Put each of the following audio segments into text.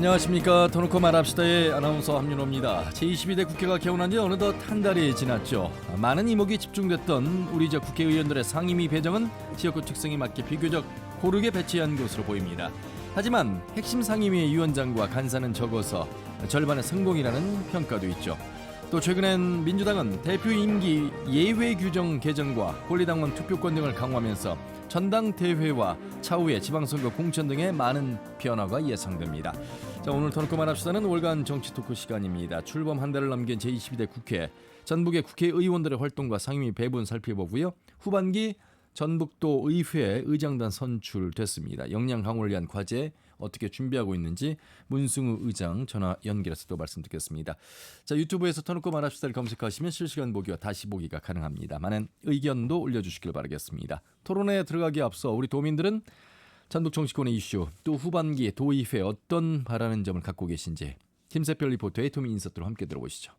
안녕하십니까. 터놓고 말합시다의 아나운서 함윤호입니다. 제22대 국회가 개원한 지 어느덧 한 달이 지났죠. 많은 이목이 집중됐던 우리 저 국회의원들의 상임위 배정은 지역구 특성에 맞게 비교적 고르게 배치한 것으로 보입니다. 하지만 핵심 상임위의 위원장과 간사는 적어서 절반의 성공이라는 평가도 있죠. 또 최근엔 민주당은 대표 임기 예외 규정 개정과 권리당원 투표권 등을 강화하면서 전당대회와 차후의 지방선거 공천 등의 많은 변화가 예상됩니다. 자, 오늘 터놓고 말합시다는 월간 정치 토크 시간입니다. 출범 한 달을 남긴 제22대 국회, 전북의 국회의원들의 활동과 상임위 배분 살펴보고요. 후반기 전북도 의회 의장단 선출됐습니다. 역량 강화를 위한 과제 어떻게 준비하고 있는지 문승우 의장 전화 연결해서 또 말씀 듣겠습니다. 자, 유튜브에서 터놓고 말합시다를 검색하시면 실시간 보기와 다시 보기가 가능합니다. 많은 의견도 올려주시길 바라겠습니다. 토론에 들어가기 앞서 우리 도민들은 전북 정치권의 이슈, 또 후반기 도의회 어떤 바라는 점을 갖고 계신지 김세별 리포터의 도민 인서트로 함께 들어보시죠.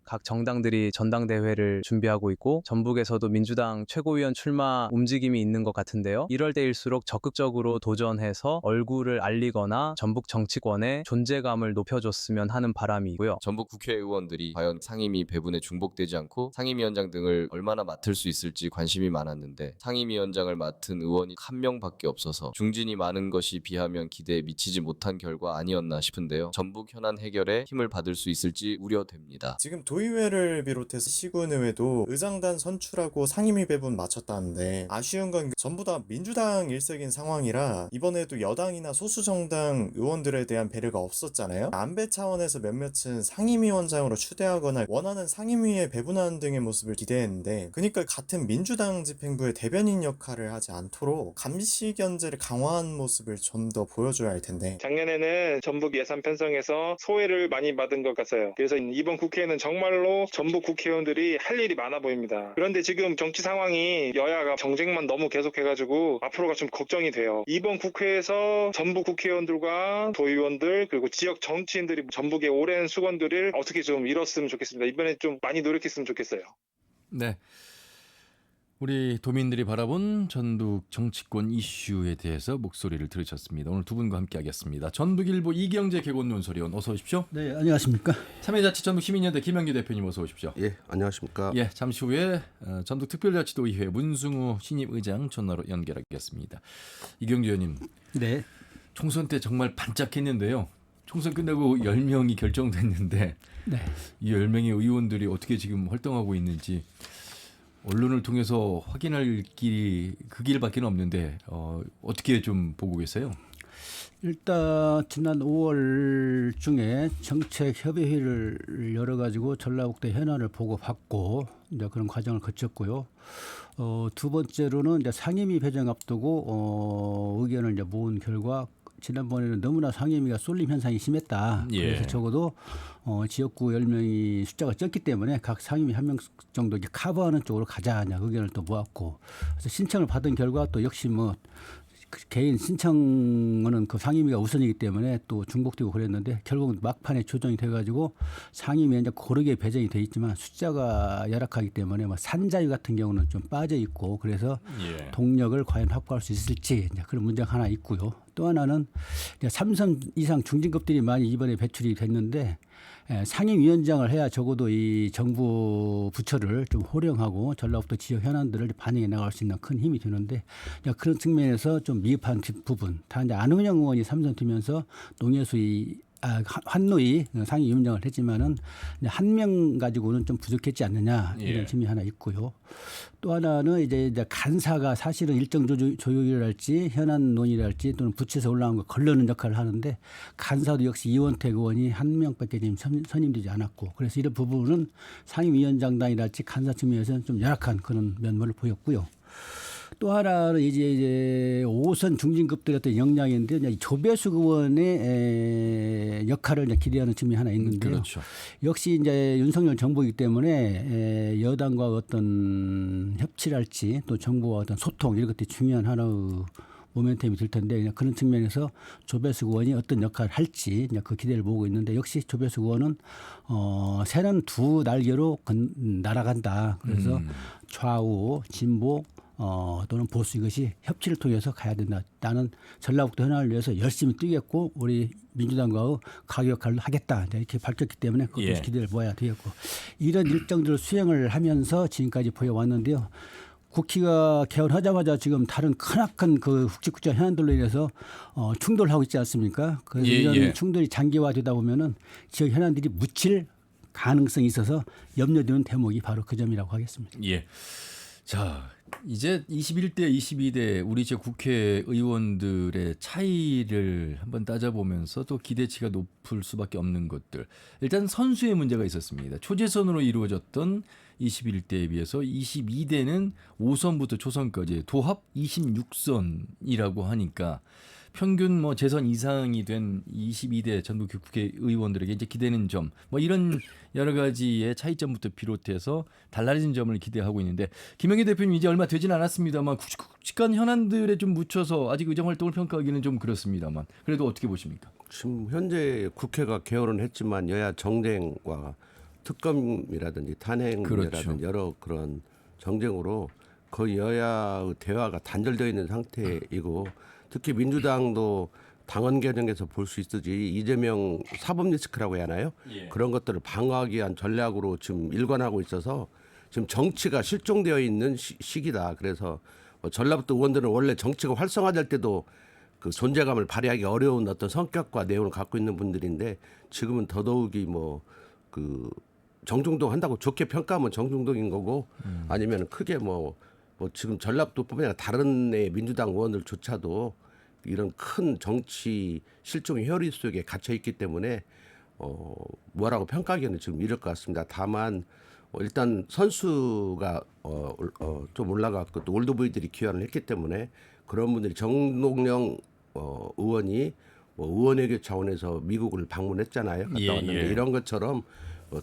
각 정당들이 전당대회를 준비하고 있고 전북에서도 민주당 최고위원 출마 움직임이 있는 것 같은데요. 이럴 때일수록 적극적으로 도전해서 얼굴을 알리거나 전북 정치권의 존재감을 높여줬으면 하는 바람이고요. 전북 국회의원들이 과연 상임위 배분에 중복되지 않고 상임위원장 등을 얼마나 맡을 수 있을지 관심이 많았는데 상임위원장을 맡은 의원이 한 명밖에 없어서 중진이 많은 것이 비하면 기대에 미치지 못한 결과 아니었나 싶은데요. 전북 현안 해결에 힘을 받을 수 있을지 우려됩니다. 지금 도의회를 비롯해서 시군의회도 의장단 선출하고 상임위 배분 마쳤다는데 아쉬운 건 전부 다 민주당 일색인 상황이라 이번에도 여당이나 소수정당 의원들에 대한 배려가 없었잖아요. 안배 차원에서 몇몇은 상임위원장으로 추대하거나 원하는 상임위에 배분하는 등의 모습을 기대했는데 그러니까 같은 민주당 집행부의 대변인 역할을 하지 않도록 감시 견제를 강화한 모습을 좀 더 보여줘야 할 텐데 작년에는 전북 예산 편성에서 소회를 많이 받은 것 같아요. 그래서 이번 국회에는 정말로 전북 국회의원들이 할 일이 많아 보입니다. 그런데 지금 정치 상황이 여야가 정쟁만 너무 계속해가지고 앞으로가 좀 걱정이 돼요. 이번 국회에서 전북 국회의원들과 도의원들 그리고 지역 정치인들이 전북의 오랜 수건들을 어떻게 좀 이뤘으면 좋겠습니다. 이번에 좀 많이 노력했으면 좋겠어요. 네, 우리 도민들이 바라본 전북 정치권 이슈에 대해서 목소리를 들으셨습니다. 오늘 두 분과 함께하겠습니다. 전북일보 이경재 개곤논설위원 어서 오십시오. 네, 안녕하십니까. 참여자치 전북시민연대 김영기 대표님 어서 오십시오. 예, 안녕하십니까. 예, 잠시 후에 전북특별자치도의회 문승우 신임의장 전화로 연결하겠습니다. 이경재 의원님, 네. 총선 때 정말 반짝했는데요. 총선 끝나고 10명이 결정됐는데 네. 이 10명의 의원들이 어떻게 지금 활동하고 있는지 언론을 통해서 확인할 길이 그 길밖에 없는데 어떻게 좀 보고 계세요? 일단 지난 5월 중에 정책협의회를 열어가지고 전라북도 현안을 보고받고 이제 그런 과정을 거쳤고요. 두 번째로는 이제 상임위 배정 앞두고 의견을 이제 모은 결과 지난번에는 너무나 상임위가 쏠림 현상이 심했다. 그래서 적어도 지역구 10명이 숫자가 적기 때문에 각 상임위 한 명 정도 이제 커버하는 쪽으로 가자 의견을 또 모았고 그래서 신청을 받은 결과 또 역시 뭐 개인 신청은 그 상임위가 우선이기 때문에 또 중복되고 그랬는데 결국 막판에 조정이 돼가지고 상임위에 이제 고르게 배정이 돼 있지만 숫자가 열악하기 때문에 뭐 산자유 같은 경우는 좀 빠져 있고 그래서 동력을 과연 확보할 수 있을지 이제 그런 문제가 하나 있고요. 또 하나는 이제 3선 이상 중진급들이 많이 이번에 배출이 됐는데 상임위원장을 해야 적어도 이 정부 부처를 좀 호령하고 전라북도 지역 현안들을 반영해 나갈 수 있는 큰 힘이 되는데 그런 측면에서 좀 미흡한 부분. 다 이제 안은영 의원이 3선 뛰면서 농해수위 환노위 상임위원장을 했지만은 한 명 가지고는 좀 부족했지 않느냐 이런 점이 하나 있고요. 또 하나는 이제 간사가 사실은 일정 조율이랄지 현안 논의랄지 또는 부처에서 올라온 거 걸러는 역할을 하는데 간사도 역시 이원택 의원이 한 명밖에 지금 선임되지 않았고 그래서 이런 부분은 상임위원장단이랄지 간사 측면에서는 좀 열악한 그런 면모를 보였고요. 또 하나는 이제 5선 중진급들의 어떤 역량인데 조배숙 의원의 역할을 이제 기대하는 측면이 하나 있는데요. 그렇죠. 역시 이제 윤석열 정부이기 때문에 여당과 어떤 협치랄지 또 정부와 어떤 소통 이런 것들이 중요한 하나의 모멘텀이 될 텐데 그런 측면에서 조배숙 의원이 어떤 역할을 할지 그 기대를 모으고 있는데 역시 조배숙 의원은 새는 두 날개로 날아간다. 그래서 좌우 진보 또는 보수 이것이 협치를 통해서 가야 된다. 나는 전라북도 현안을 위해서 열심히 뛰겠고 우리 민주당과 가교 역할을 하겠다. 이렇게 밝혔기 때문에 그것도 예. 기대를 모아야 되겠고 이런 일정들을 수행을 하면서 지금까지 보여왔는데요. 국회가 개원하자마자 지금 다른 크나큰 그 국제국제 현안들로 인해서 충돌하고 있지 않습니까? 그래서 예, 이런 예. 충돌이 장기화되다 보면은 지역 현안들이 묻힐 가능성이 있어서 염려되는 대목이 바로 그 점이라고 하겠습니다. 예. 자, 이제 21대 22대 우리 제 국회의원들의 차이를 한번 따져보면서 또 기대치가 높을 수밖에 없는 것들. 일단 선수의 문제가 있었습니다. 초재선으로 이루어졌던 21대에 비해서 22대는 5선부터 초선까지 도합 26선이라고 하니까 평균 뭐 재선 이상이 된 22대 전국 국회의원들에게 이제 기대는 점, 뭐 이런 여러 가지의 차이점부터 비롯해서 달라진 점을 기대하고 있는데 김영희 대표님 이제 얼마 되진 않았습니다만 굵직굵직한 현안들에 좀 묻혀서 아직 의정 활동을 평가하기는 좀 그렇습니다만 그래도 어떻게 보십니까? 지금 현재 국회가 개원은 했지만 여야 정쟁과 특검이라든지 탄핵이라든지 그렇죠. 여러 그런 정쟁으로 거의 여야의 대화가 단절되어 있는 상태이고 특히 민주당도 당원 개정에서 볼 수 있듯이 이재명 사법 리스크라고 해야 하나요? 예. 그런 것들을 방어하기 위한 전략으로 지금 일관하고 있어서 지금 정치가 실종되어 있는 시기다. 그래서 전라북도 의원들은 원래 정치가 활성화될 때도 그 존재감을 발휘하기 어려운 어떤 성격과 내용을 갖고 있는 분들인데 지금은 더더욱이 뭐 그 정중동 한다고 좋게 평가하면 정중동인 거고 아니면 크게 뭐 지금 전라북도뿐만 아니라 다른 민주당 의원들조차도 이런 큰 정치 실종의 혈의 속에 갇혀 있기 때문에 뭐라고 평가하기에는 지금 이럴 것 같습니다. 다만 일단 선수가 좀 올라갔고 또 올드보이들이 기여를 했기 때문에 그런 분들이 정동영 의원이 뭐 의원회계 차원에서 미국을 방문했잖아요. 갔다 예, 왔는데 예. 이런 것처럼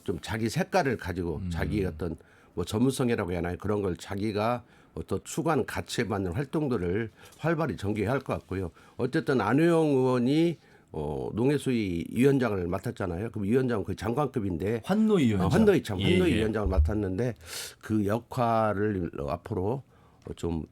좀 자기 색깔을 가지고 자기의 어떤 뭐 전문성이라고 해야 하나요? 그런 걸 자기가 더 추구하는 가치에 맞는 활동들을 활발히 전개해야 할 것 같고요. 어쨌든 안호영 의원이 농해수위 위원장을 맡았잖아요. 그럼 위원장은 거의 장관급인데 환노위원장. 환노위원장을 맡았는데 그 역할을 앞으로 좀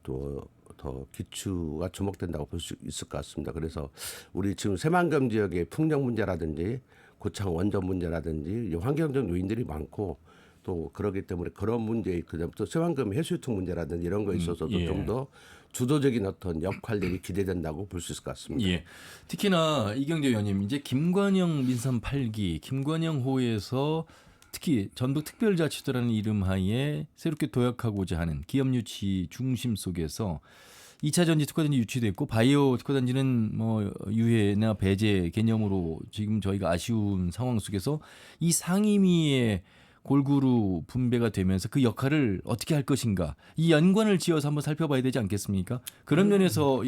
더 기추가 주목된다고 볼 수 있을 것 같습니다. 그래서 우리 지금 새만금 지역의 풍력 문제라든지 고창 원전 문제라든지 환경적 요인들이 많고 또 그러기 때문에 그런 문제 그다음 또 새만금 해수유통 문제라든지 이런 거에 있어서도 예. 좀 더 주도적인 어떤 역할들이 기대된다고 볼 수 있을 것 같습니다. 예. 특히나 이경재 의원님 이제 김관영 민선 8기 김관영호에서 특히 전북 특별자치도라는 이름 하에 새롭게 도약하고자 하는 기업 유치 중심 속에서 2차 전지 특화단지 유치됐고 바이오 특화단지는 뭐 유해나 배제 개념으로 지금 저희가 아쉬운 상황 속에서 이 상임위의 골고루 분배가 되면서 그 역할을 어떻게 할 것인가 이 연관을 지어서 한번 살펴봐야 되지 않겠습니까? 그런 면에서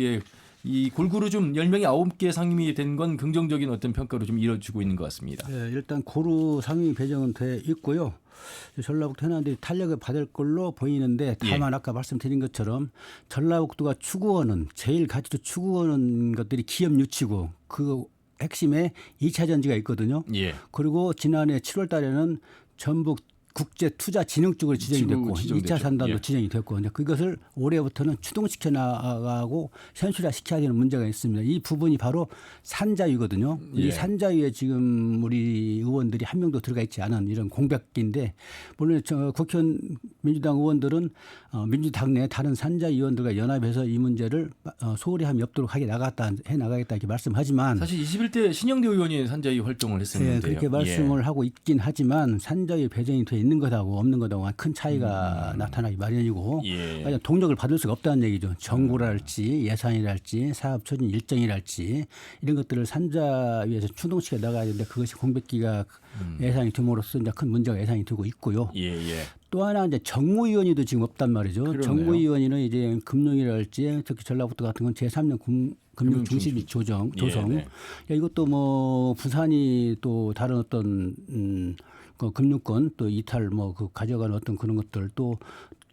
이 골고루 좀 10명이 9개 상임위 된 건 긍정적인 어떤 평가로 좀 이뤄지고 있는 것 같습니다. 예, 일단 고루 상임위 배정은 돼 있고요. 전라북도 현안들이 탄력을 받을 걸로 보이는데 다만 아까 말씀드린 것처럼 전라북도가 추구하는 제일 가치로 추구하는 것들이 기업 유치고 그 핵심에 2차 전지가 있거든요. 예. 그리고 지난해 7월 달에는 전북 국제투자진흥 쪽으로 지정이 됐고 지정됐죠. 2차 산단도 예. 지정이 됐고 이제 그것을 올해부터는 추동시켜 나가고 현실화시켜야 되는 문제가 있습니다. 이 부분이 바로 산자위거든요. 예. 이 산자위에 지금 우리 의원들이 한 명도 들어가 있지 않은 이런 공백기인데 물론 국회의원 민주당 의원들은 민주당 내 다른 산자위 의원들과 연합해서 이 문제를 소홀히 함이 없도록 해 나가겠다 이렇게 말씀하지만 사실 21대 신영대 의원이 산자위 활동을 했었는데요. 예, 그렇게 말씀을 하고 있긴 하지만 산자위 배정이 돼 있는 것하고 없는 것하고 큰 차이가 나타나기 마련이고 예. 동력을 받을 수가 없다는 얘기죠. 정부랄지 예산이랄지 사업 추진 일정이랄지 이런 것들을 산자위에서 추동시켜 나가야 되는데 그것이 공백기가 예상이 됨으로써 이제 큰 문제가 예상이 되고 있고요. 예. 또 하나 이제 정무위원회도 지금 없단 말이죠. 그러네요. 정무위원회는 이제 금융이랄지 특히 전라북도 같은 건 제3령 금융 중심이 조성. 네. 이것도 뭐 부산이 또 다른 어떤 그 금융권 또 이탈 뭐 그 가져가는 어떤 그런 것들 또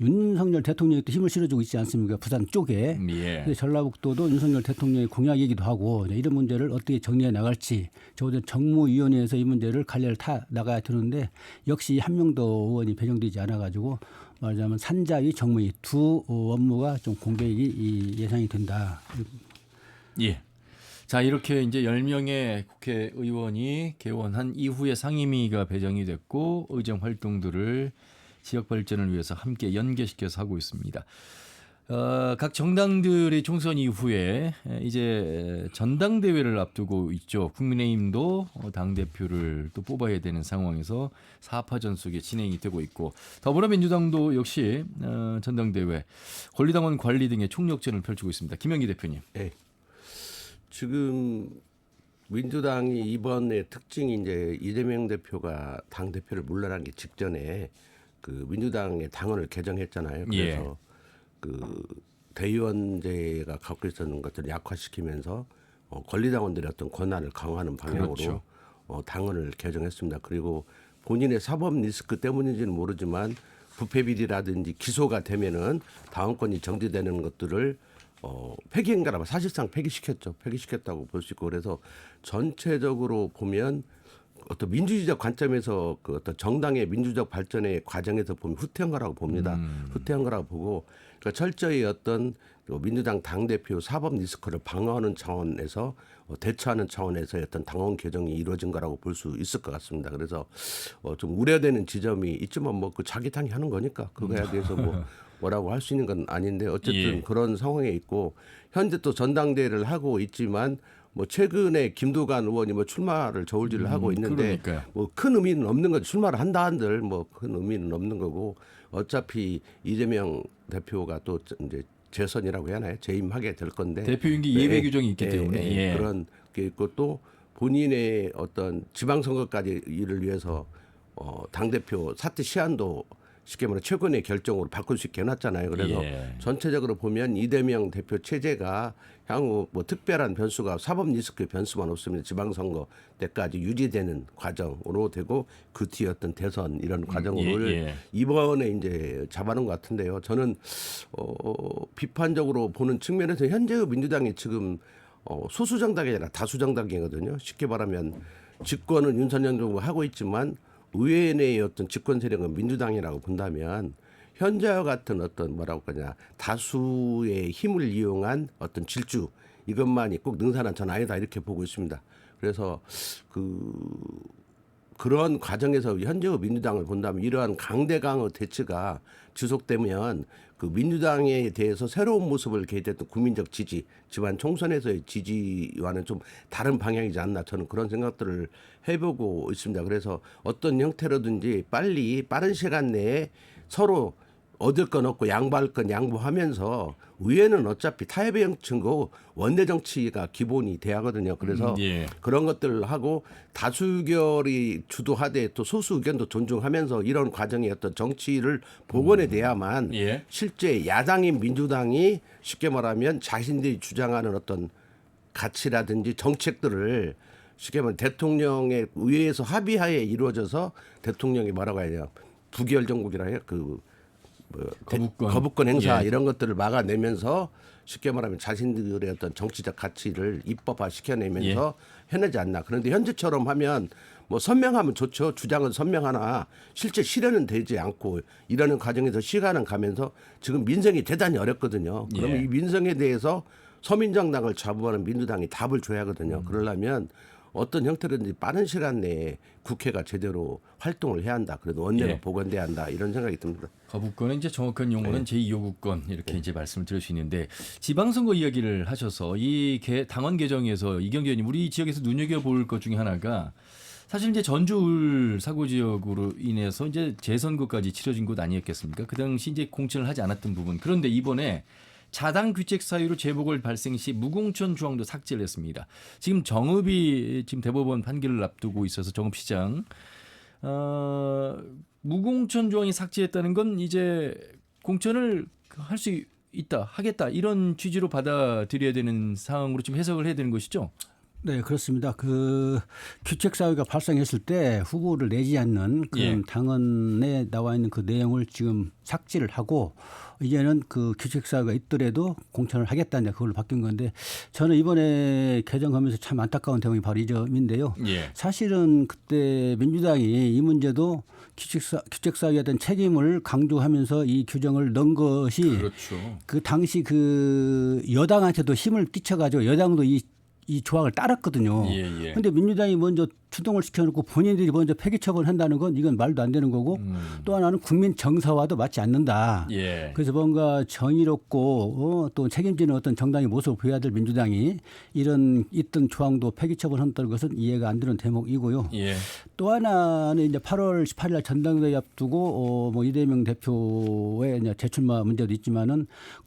윤석열 대통령이 또 힘을 실어주고 있지 않습니까? 부산 쪽에. 예. 근데 전라북도도 윤석열 대통령의 공약이기도 하고 이런 문제를 어떻게 정리해 나갈지 적어도 정무위원회에서 이 문제를 갈래를 타 나가야 되는데 역시 한 명도 의원이 배정되지 않아 가지고 말하자면 산자위, 정무위 두 업무가 좀 공백이 예상이 된다. 예. 자, 이렇게 이제 10명의 국회의원이 개원한 이후에 상임위가 배정이 됐고 의정 활동들을 지역 발전을 위해서 함께 연계시켜서 하고 있습니다. 각 정당들의 총선 이후에 이제 전당대회를 앞두고 있죠. 국민의힘도 당대표를 또 뽑아야 되는 상황에서 4파전 속에 진행이 되고 있고 더불어민주당도 역시 전당대회, 권리당원 관리 등의 총력전을 펼치고 있습니다. 김영기 대표님. 네. 지금 민주당이 이번에 특징이 이제 이재명 대표가 당 대표를 물러나기 직전에 그 민주당의 당원을 개정했잖아요. 그래서 그 대의원제가 갖고 있었는 것들을 약화시키면서 권리당원들의 어떤 권한을 강화하는 방향으로 그렇죠. 당원을 개정했습니다. 그리고 본인의 사법 리스크 때문인지는 모르지만 부패 비리라든지 기소가 되면은 당원권이 정지되는 것들을 폐기인가라 사실상 폐기시켰죠. 폐기시켰다고 볼 수 있고 그래서 전체적으로 보면 어떤 민주주의적 관점에서 그 어떤 정당의 민주적 발전의 과정에서 보면 후퇴한 거라고 봅니다. 후퇴한 거라고 보고 그러니까 철저히 어떤 민주당 당대표 사법 리스크를 방어하는 차원에서 대처하는 차원에서 어떤 당원 개정이 이루어진 거라고 볼 수 있을 것 같습니다. 그래서 좀 우려되는 지점이 있지만 뭐 그 자기 당이 하는 거니까 그거에 대해서 뭐라고 할 수 있는 건 아닌데 어쨌든 그런 상황에 있고 현재 또 전당대회를 하고 있지만 뭐 최근에 김두관 의원이 뭐 출마를 저울질을 하고 있는데 그러니까요. 뭐 큰 의미는 없는 거죠. 출마를 한다 한들 뭐 큰 의미는 없는 거고 어차피 이재명 대표가 또 이제 재선이라고 해야 하나요? 재임하게 될 건데 대표 임기 예외 규정이 있기 때문에 그런 게 있고 또 본인의 어떤 지방선거까지 일을 위해서 당대표 사퇴 시한도 쉽게 말해 최근의 결정으로 바꿀 수 있게 해놨잖아요. 그래서 전체적으로 보면 이재명 대표 체제가 향후 뭐 특별한 변수가 사법 리스크 변수만 없으면 지방선거 때까지 유지되는 과정으로 되고 그 뒤에 어떤 대선 이런 과정으로 이번에 이제 잡아놓은 것 같은데요. 저는 비판적으로 보는 측면에서 현재의 민주당이 지금 소수 정당이 아니라 다수 정당이거든요. 쉽게 말하면 집권은 윤석열 정부가 하고 있지만 의회 내의 어떤 집권 세력은 민주당이라고 본다면 현재와 같은 어떤 뭐라고 하냐 다수의 힘을 이용한 어떤 질주 이것만이 꼭 능사는 전 아니다 이렇게 보고 있습니다. 그래서 그런 과정에서 현재의 민주당을 본다면 이러한 강대강의 대치가 지속되면 그 민주당에 대해서 새로운 모습을 개입했던 국민적 지지, 지방 총선에서의 지지와는 좀 다른 방향이지 않나 저는 그런 생각들을 해보고 있습니다. 그래서 어떤 형태로든지 빠른 시간 내에 서로 얻을 건 얻고 양보할 건 양보하면서 의회는 어차피 타협의 정치고 원내 정치가 기본이 돼야 하거든요. 그래서 그런 것들을 하고 다수결이 주도하되 또 소수 의견도 존중하면서 이런 과정의 어떤 정치를 복원해내야만 실제 야당인 민주당이 쉽게 말하면 자신들이 주장하는 어떤 가치라든지 정책들을 쉽게 말하면 대통령의 의회에서 합의하에 이루어져서 대통령이 뭐라고 해야 되냐 부결 정국이라 해요. 거부권 행사 이런 것들을 막아내면서 쉽게 말하면 자신들의 어떤 정치적 가치를 입법화 시켜내면서 해내지 않나. 그런데 현재처럼 하면 뭐 선명하면 좋죠. 주장은 선명하나 실제 실현은 되지 않고 이러는 과정에서 시간은 가면서 지금 민생이 대단히 어렵거든요. 그러면 이 민생에 대해서 서민정당을 자부하는 민주당이 답을 줘야 하거든요. 그러려면 어떤 형태로든지 빠른 시간 내에 국회가 제대로 활동을 해야 한다. 그래도 원내가 복원돼야 한다. 이런 생각이 듭니다. 거부권은 이제 정확한 용어는 제2요구권 이렇게 이제 말씀을 드릴 수 있는데 지방선거 이야기를 하셔서 이 당원 개정에서 이경규 의원님 우리 지역에서 눈여겨볼 것 중에 하나가 사실 이제 전주울 사고 지역으로 인해서 이제 재선거까지 치러진 곳 아니었겠습니까? 그 당시 이제 공천을 하지 않았던 부분. 그런데 이번에 자당 귀책 사유로 재보궐 발생 시 무공천 조항도 삭제를 했습니다. 지금 정읍이 지금 대법원 판결을 앞두고 있어서 정읍시장 무공천 조항이 삭제했다는 건 이제 공천을 할 수 있다, 하겠다 이런 취지로 받아들여야 되는 상황으로 좀 해석을 해야 되는 것이죠. 네, 그렇습니다. 그 규책 사유가 발생했을 때 후보를 내지 않는 그런 당헌에 나와 있는 그 내용을 지금 삭제를 하고 이제는 그 규책 사유가 있더라도 공천을 하겠다 이제 그걸로 바뀐 건데 저는 이번에 개정하면서 참 안타까운 대목이 바로 이 점인데요. 사실은 그때 민주당이 이 문제도 규칙사유에 대한 책임을 강조하면서 이 규정을 넣은 것이 그렇죠. 그 당시 그 여당한테도 힘을 끼쳐가지고 여당도 이 조항을 따랐거든요. 예. 그런데 민주당이 먼저 추동을 시켜놓고 본인들이 먼저 폐기 처분한다는 건 이건 말도 안 되는 거고 또 하나는 국민 정서와도 맞지 않는다. 예. 그래서 뭔가 정의롭고 또 책임지는 어떤 정당의 모습을 보여야 될 민주당이 이런 있던 조항도 폐기 처분한다는 것은 이해가 안 되는 대목이고요. 예. 또 하나는 이제 8월 18일 날 전당대회 앞두고 뭐 이재명 대표의 이제 재출마 문제도 있지만은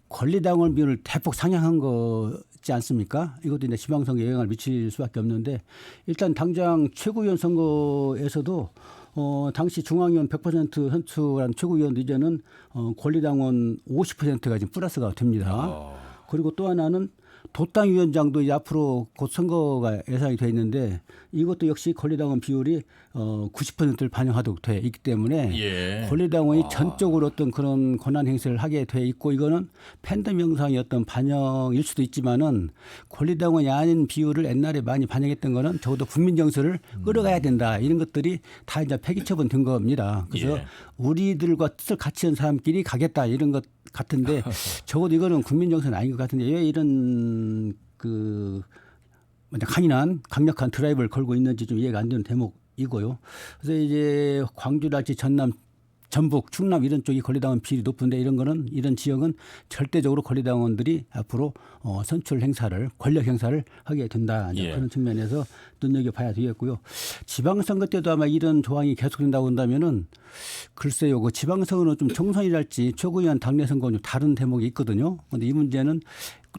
권리당원 비율을 대폭 상향한 거지 않습니까? 이것도 이제 지방선거에 영향을 미칠 수밖에 없는데 일단 당장 최고위원 선거에서도 당시 중앙위원 100% 선출한 최고위원 이제는 권리당원 50%가 지금 플러스가 됩니다. 그리고 또 하나는 도당위원장도 이제 앞으로 곧 선거가 예상이 돼 있는데 이것도 역시 권리당원 비율이 90%를 반영하도록 돼 있기 때문에 예. 권리당원이 전적으로 어떤 그런 권한 행사를 하게 돼 있고 이거는 팬덤 형상의 어떤 반영일 수도 있지만은 권리당원이 아닌 비율을 옛날에 많이 반영했던 거는 적어도 국민 정서를 끌어가야 된다 이런 것들이 다 이제 폐기 처분된 겁니다. 그래서 예. 우리들과 뜻을 같이 한 사람끼리 가겠다 이런 것 같은데 적어도 이거는 국민 정서는 아닌 것 같은데 왜 이런 그 강력한 드라이브를 걸고 있는지 좀 이해가 안 되는 대목이고요. 그래서 이제 광주랄지 전남, 전북, 충남 이런 쪽이 권리당원 비율이 높은데 이런 거는 이런 지역은 절대적으로 권리당원들이 앞으로 선출 행사를 권력 행사를 하게 된다. 예. 그런 측면에서 눈여겨봐야 되겠고요. 지방선거 때도 아마 이런 조항이 계속된다고 한다면은 글쎄요. 그 지방선거는 좀 총선이랄지 최고위원 당내 선거는 좀 다른 대목이 있거든요. 그런데 이 문제는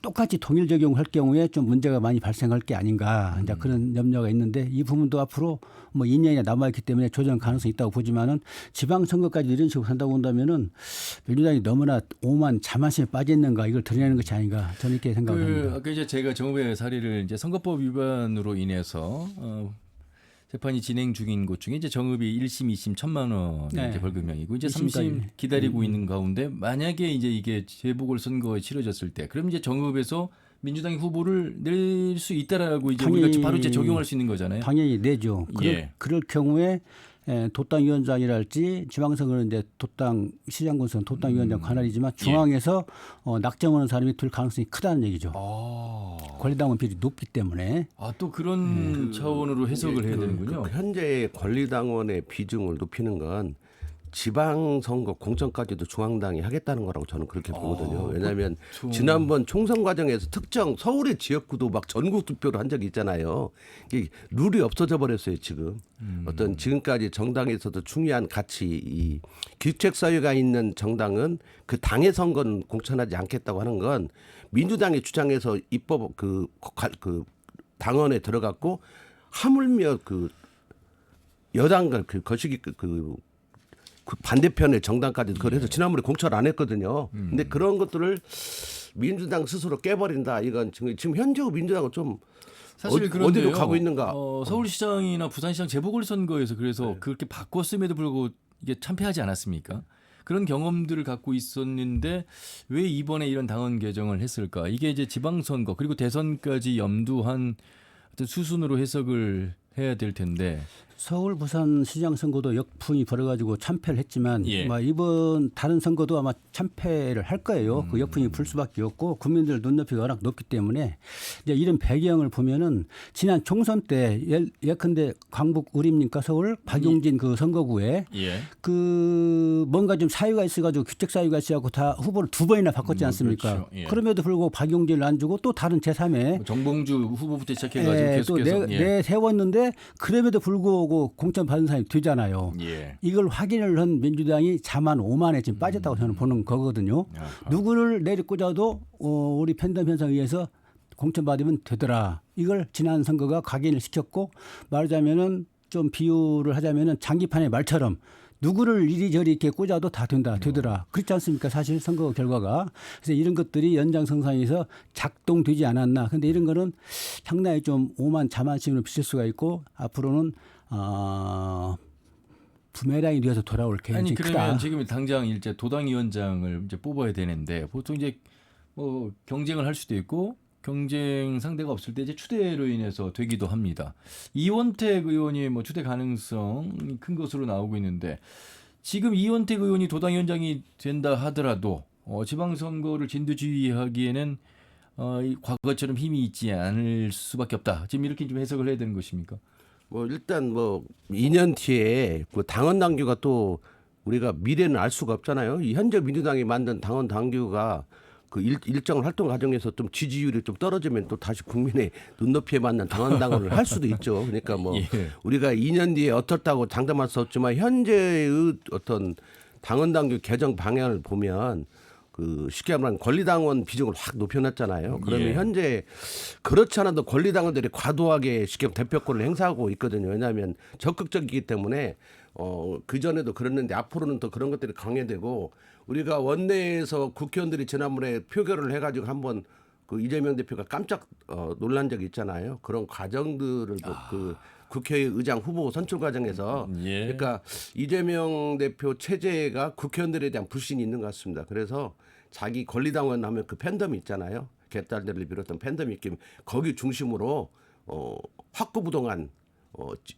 똑같이 동일 적용할 경우에 좀 문제가 많이 발생할 게 아닌가 이제 그런 염려가 있는데 이 부분도 앞으로 뭐 2년이나 남아있기 때문에 조정 가능성이 있다고 보지만은 지방선거까지 이런 식으로 한다고 한다면은 민주당이 너무나 오만 자만심에 빠져 있는가 이걸 드러내는 것이 아닌가 저는 이렇게 생각합니다. 아까 이제 제가 정읍의 사례를 이제 선거법 위반으로 인해서 재판이 진행 중인 곳 중에 이제 정읍이 1심, 2심 1,000만 원 네. 이제 벌금형이고 이제 2심 3심 기다리고 있는 가운데 만약에 이제 이게 재보궐 선거에 치러졌을 때 그럼 이제 정읍에서 민주당이 후보를 낼 수 있다라고 이제 우리가 바로 이제 적용할 수 있는 거잖아요. 당연히 내죠. 그럴 경우에 도당위원장이랄지 지방선거는 이제 도당 시장군수는 도당위원장 관할이지만 중앙에서 낙점하는 사람이 들 가능성이 크다는 얘기죠. 권리당원 비율이 높기 때문에. 또 그런 차원으로 해석을 해야 되는군요. 현재 권리당원의 비중을 높이는 건 지방선거 공천까지도 중앙당이 하겠다는 거라고 저는 그렇게 보거든요. 왜냐하면 지난번 총선 과정에서 특정 서울의 지역구도 막 전국 투표를 한 적이 있잖아요. 이게 룰이 없어져 버렸어요 지금. 어떤 지금까지 정당에서도 중요한 가치, 이 규책 사유가 있는 정당은 그 당의 선거는 공천하지 않겠다고 하는 건 민주당의 주장에서 입법 그 당원에 들어갔고 하물며 그 여당과 그 거시기 그 반대편의 정당까지 그걸 해서 지난번에 공천을 안 했거든요. 근데 그런 것들을 민주당 스스로 깨버린다. 이건 지금 현재 민주당은 좀 사실 어디로 가고 있는가. 서울시장이나 부산시장 재보궐선거에서 그래서 그렇게 바꿨음에도 불구하고 이게 참패하지 않았습니까? 그런 경험들을 갖고 있었는데 왜 이번에 이런 당헌 개정을 했을까? 이게 이제 지방선거 그리고 대선까지 염두한 어떤 수순으로 해석을 해야 될 텐데. 서울, 부산 시장 선거도 역풍이 불어가지고 참패를 했지만 예. 아마 이번 다른 선거도 아마 참패를 할 거예요. 그 역풍이 불 수밖에 없고 국민들 눈높이가 워낙 높기 때문에 이제 이런 배경을 보면은 지난 총선 때 예컨대 광북 우림님과 서울 박용진 그 선거구에 예. 그 뭔가 좀 사유가 있어가지고 규칙 사유가 있어가지고 다 후보를 2번이나 바꿨지 않습니까? 그렇죠. 예. 그럼에도 불구하고 박용진을 안 주고 또 다른 제3의 정봉주 후보부터 시작해가지고 또 계속해서 내세웠는데 그럼에도 불구하고 공천 받은 사람이 되잖아요. 예. 이걸 확인을 한 민주당이 자만 오만에 지금 빠졌다고 저는 보는 거거든요. 누구를 내리 꽂아도 우리 팬덤 현상에 의해서 공천 받으면 되더라. 이걸 지난 선거가 각인을 시켰고 말하자면은 좀 비유를 하자면은 장기판의 말처럼 누구를 이리저리 이렇게 꽂아도 다 된다, 되더라. 그렇지 않습니까? 사실 선거 결과가. 그래서 이런 것들이 연장선상에서 작동되지 않았나. 그런데 이런 거는 상당히 좀 오만 자만심으로 비칠 수가 있고 앞으로는 부메랑이 되어서 돌아올 아니 개연성이 그러면 크다. 지금 당장 이제 도당위원장을 이제 뽑아야 되는데 보통 이제 뭐 경쟁을 할 수도 있고 경쟁 상대가 없을 때 이제 추대로 인해서 되기도 합니다. 이원택 의원이 뭐 추대 가능성이 큰 것으로 나오고 있는데 지금 이원택 의원이 도당위원장이 된다 하더라도 지방선거를 진두지휘하기에는 이 과거처럼 힘이 있지 않을 수밖에 없다. 지금 이렇게 좀 해석을 해야 되는 것입니까? 뭐 일단 뭐 2년 뒤에 그 당원 당규가 또 우리가 미래는 알 수가 없잖아요. 이 현재 민주당이 만든 당원 당규가 그 일정 활동 과정에서 좀 지지율이 좀 떨어지면 또 다시 국민의 눈높이에 맞는 당원 당원을 할 수도 있죠. 그러니까 뭐 예. 우리가 2년 뒤에 어떻다고 장담할 수 없지만 현재의 어떤 당원 당규 개정 방향을 보면 그 쉽게 말하면 권리당원 비중을 확 높여놨잖아요. 그러면 예. 현재 그렇지 않아도 권리당원들이 과도하게 쉽게 대표권을 행사하고 있거든요. 왜냐하면 적극적이기 때문에 그 전에도 그랬는데 앞으로는 더 그런 것들이 강화되고 우리가 원내에서 국회의원들이 지난번에 표결을 해가지고 한번 그 이재명 대표가 깜짝 놀란 적이 있잖아요. 그런 과정들을 그 국회의장 후보 선출 과정에서 예. 그러니까 이재명 대표 체제가 국회의원들에 대한 불신이 있는 것 같습니다. 그래서 자기 권리당원 하면 그 팬덤이 있잖아요. 개딸들을 비롯한 팬덤이 있기 거기 중심으로 확고부동한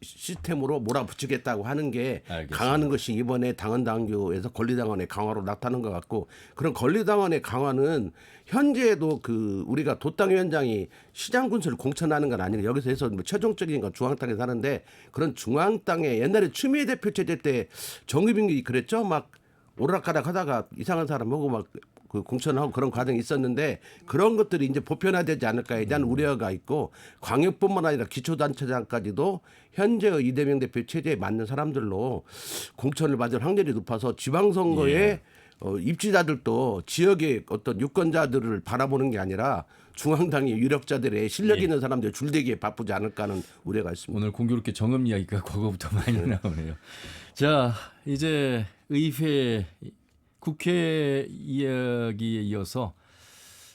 시스템으로 몰아붙이겠다고 하는 게 알겠습니다. 강하는 것이 이번에 당원 당규에서 권리당원의 강화로 나타난 것 같고 그런 권리당원의 강화는 현재도 그 우리가 도당위원장이 시장 군수를 공천하는 건 아니고 여기서 해서 뭐 최종적인 건 중앙당에서 하는데 그런 중앙당에 옛날에 추미애 대표 체제 때 정의빙이 그랬죠. 막 오락가락 하다가 이상한 사람 하고 막 그 공천하고 그런 과정이 있었는데 그런 것들이 이제 보편화되지 않을까에 대한 우려가 있고 광역뿐만 아니라 기초단체장까지도 현재의 이재명 대표 체제에 맞는 사람들로 공천을 받을 확률이 높아서 지방선거에 입지자들도 지역의 어떤 유권자들을 바라보는 게 아니라 중앙당의 유력자들의 실력 있는 사람들 줄대기에 바쁘지 않을까 하는 우려가 있습니다. 오늘 공교롭게 정음 이야기가 과거부터 많이 나오네요. 자, 이제 의회 국회 이야기에 이어서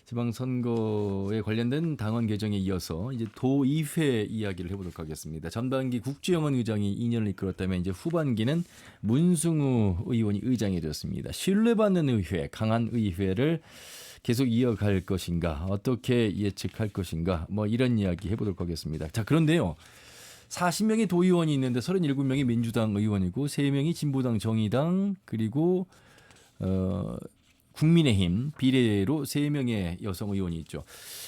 지방선거에 관련된 당원 개정에 이어서 이제 도의회 이야기를 해보도록 하겠습니다. 전반기 국주영원 의장이 2년을 이끌었다면 이제 후반기는 문승우 의원이 의장이 되었습니다. 신뢰받는 의회, 강한 의회를 계속 이어갈 것인가, 어떻게 예측할 것인가, 뭐 이런 이야기 해보도록 하겠습니다. 자, 그런데요. 40명의 도의원이 있는데 37명이 민주당 의원이고 3명이 진보당, 정의당, 그리고 국민의힘 비례로 3명의 여성 의원이 있죠.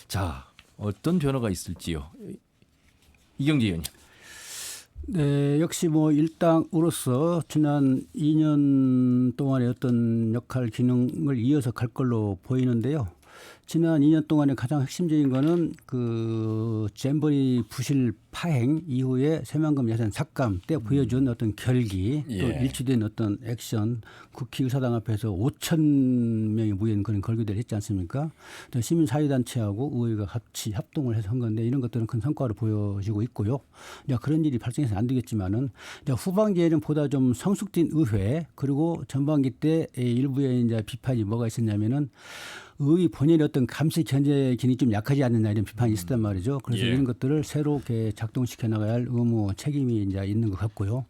자, 어떤 변화가 있을지요. 이경재 의원님. 네, 역시 뭐 일당으로서 지난 2년 동안의 어떤 역할 기능을 이어서 갈 걸로 보이는데요. 지난 2년 동안에 가장 핵심적인 거는 그 잼버리 부실 파행 이후에 새만금 예산 삭감 때 보여준 어떤 결기 또 예. 일치된 어떤 액션 국회의사당 앞에서 5천 명이 모인 그런 걸기들을 했지 않습니까? 또 시민사회단체하고 의회가 같이 합동을 해서 한 건데 이런 것들은 큰 성과를 보여지고 있고요. 이제 그런 일이 발생해서 안 되겠지만은 이제 후반기에는 보다 좀 성숙된 의회 그리고 전반기 때 일부의 이제 비판이 뭐가 있었냐면은 의회 본연의 어떤 감시 견제 기능이 좀 약하지 않느냐 이런 비판이 있었단 말이죠. 그래서 예. 이런 것들을 새롭게 작동시켜 나가야 할 의무 책임이 이제 있는 것 같고요.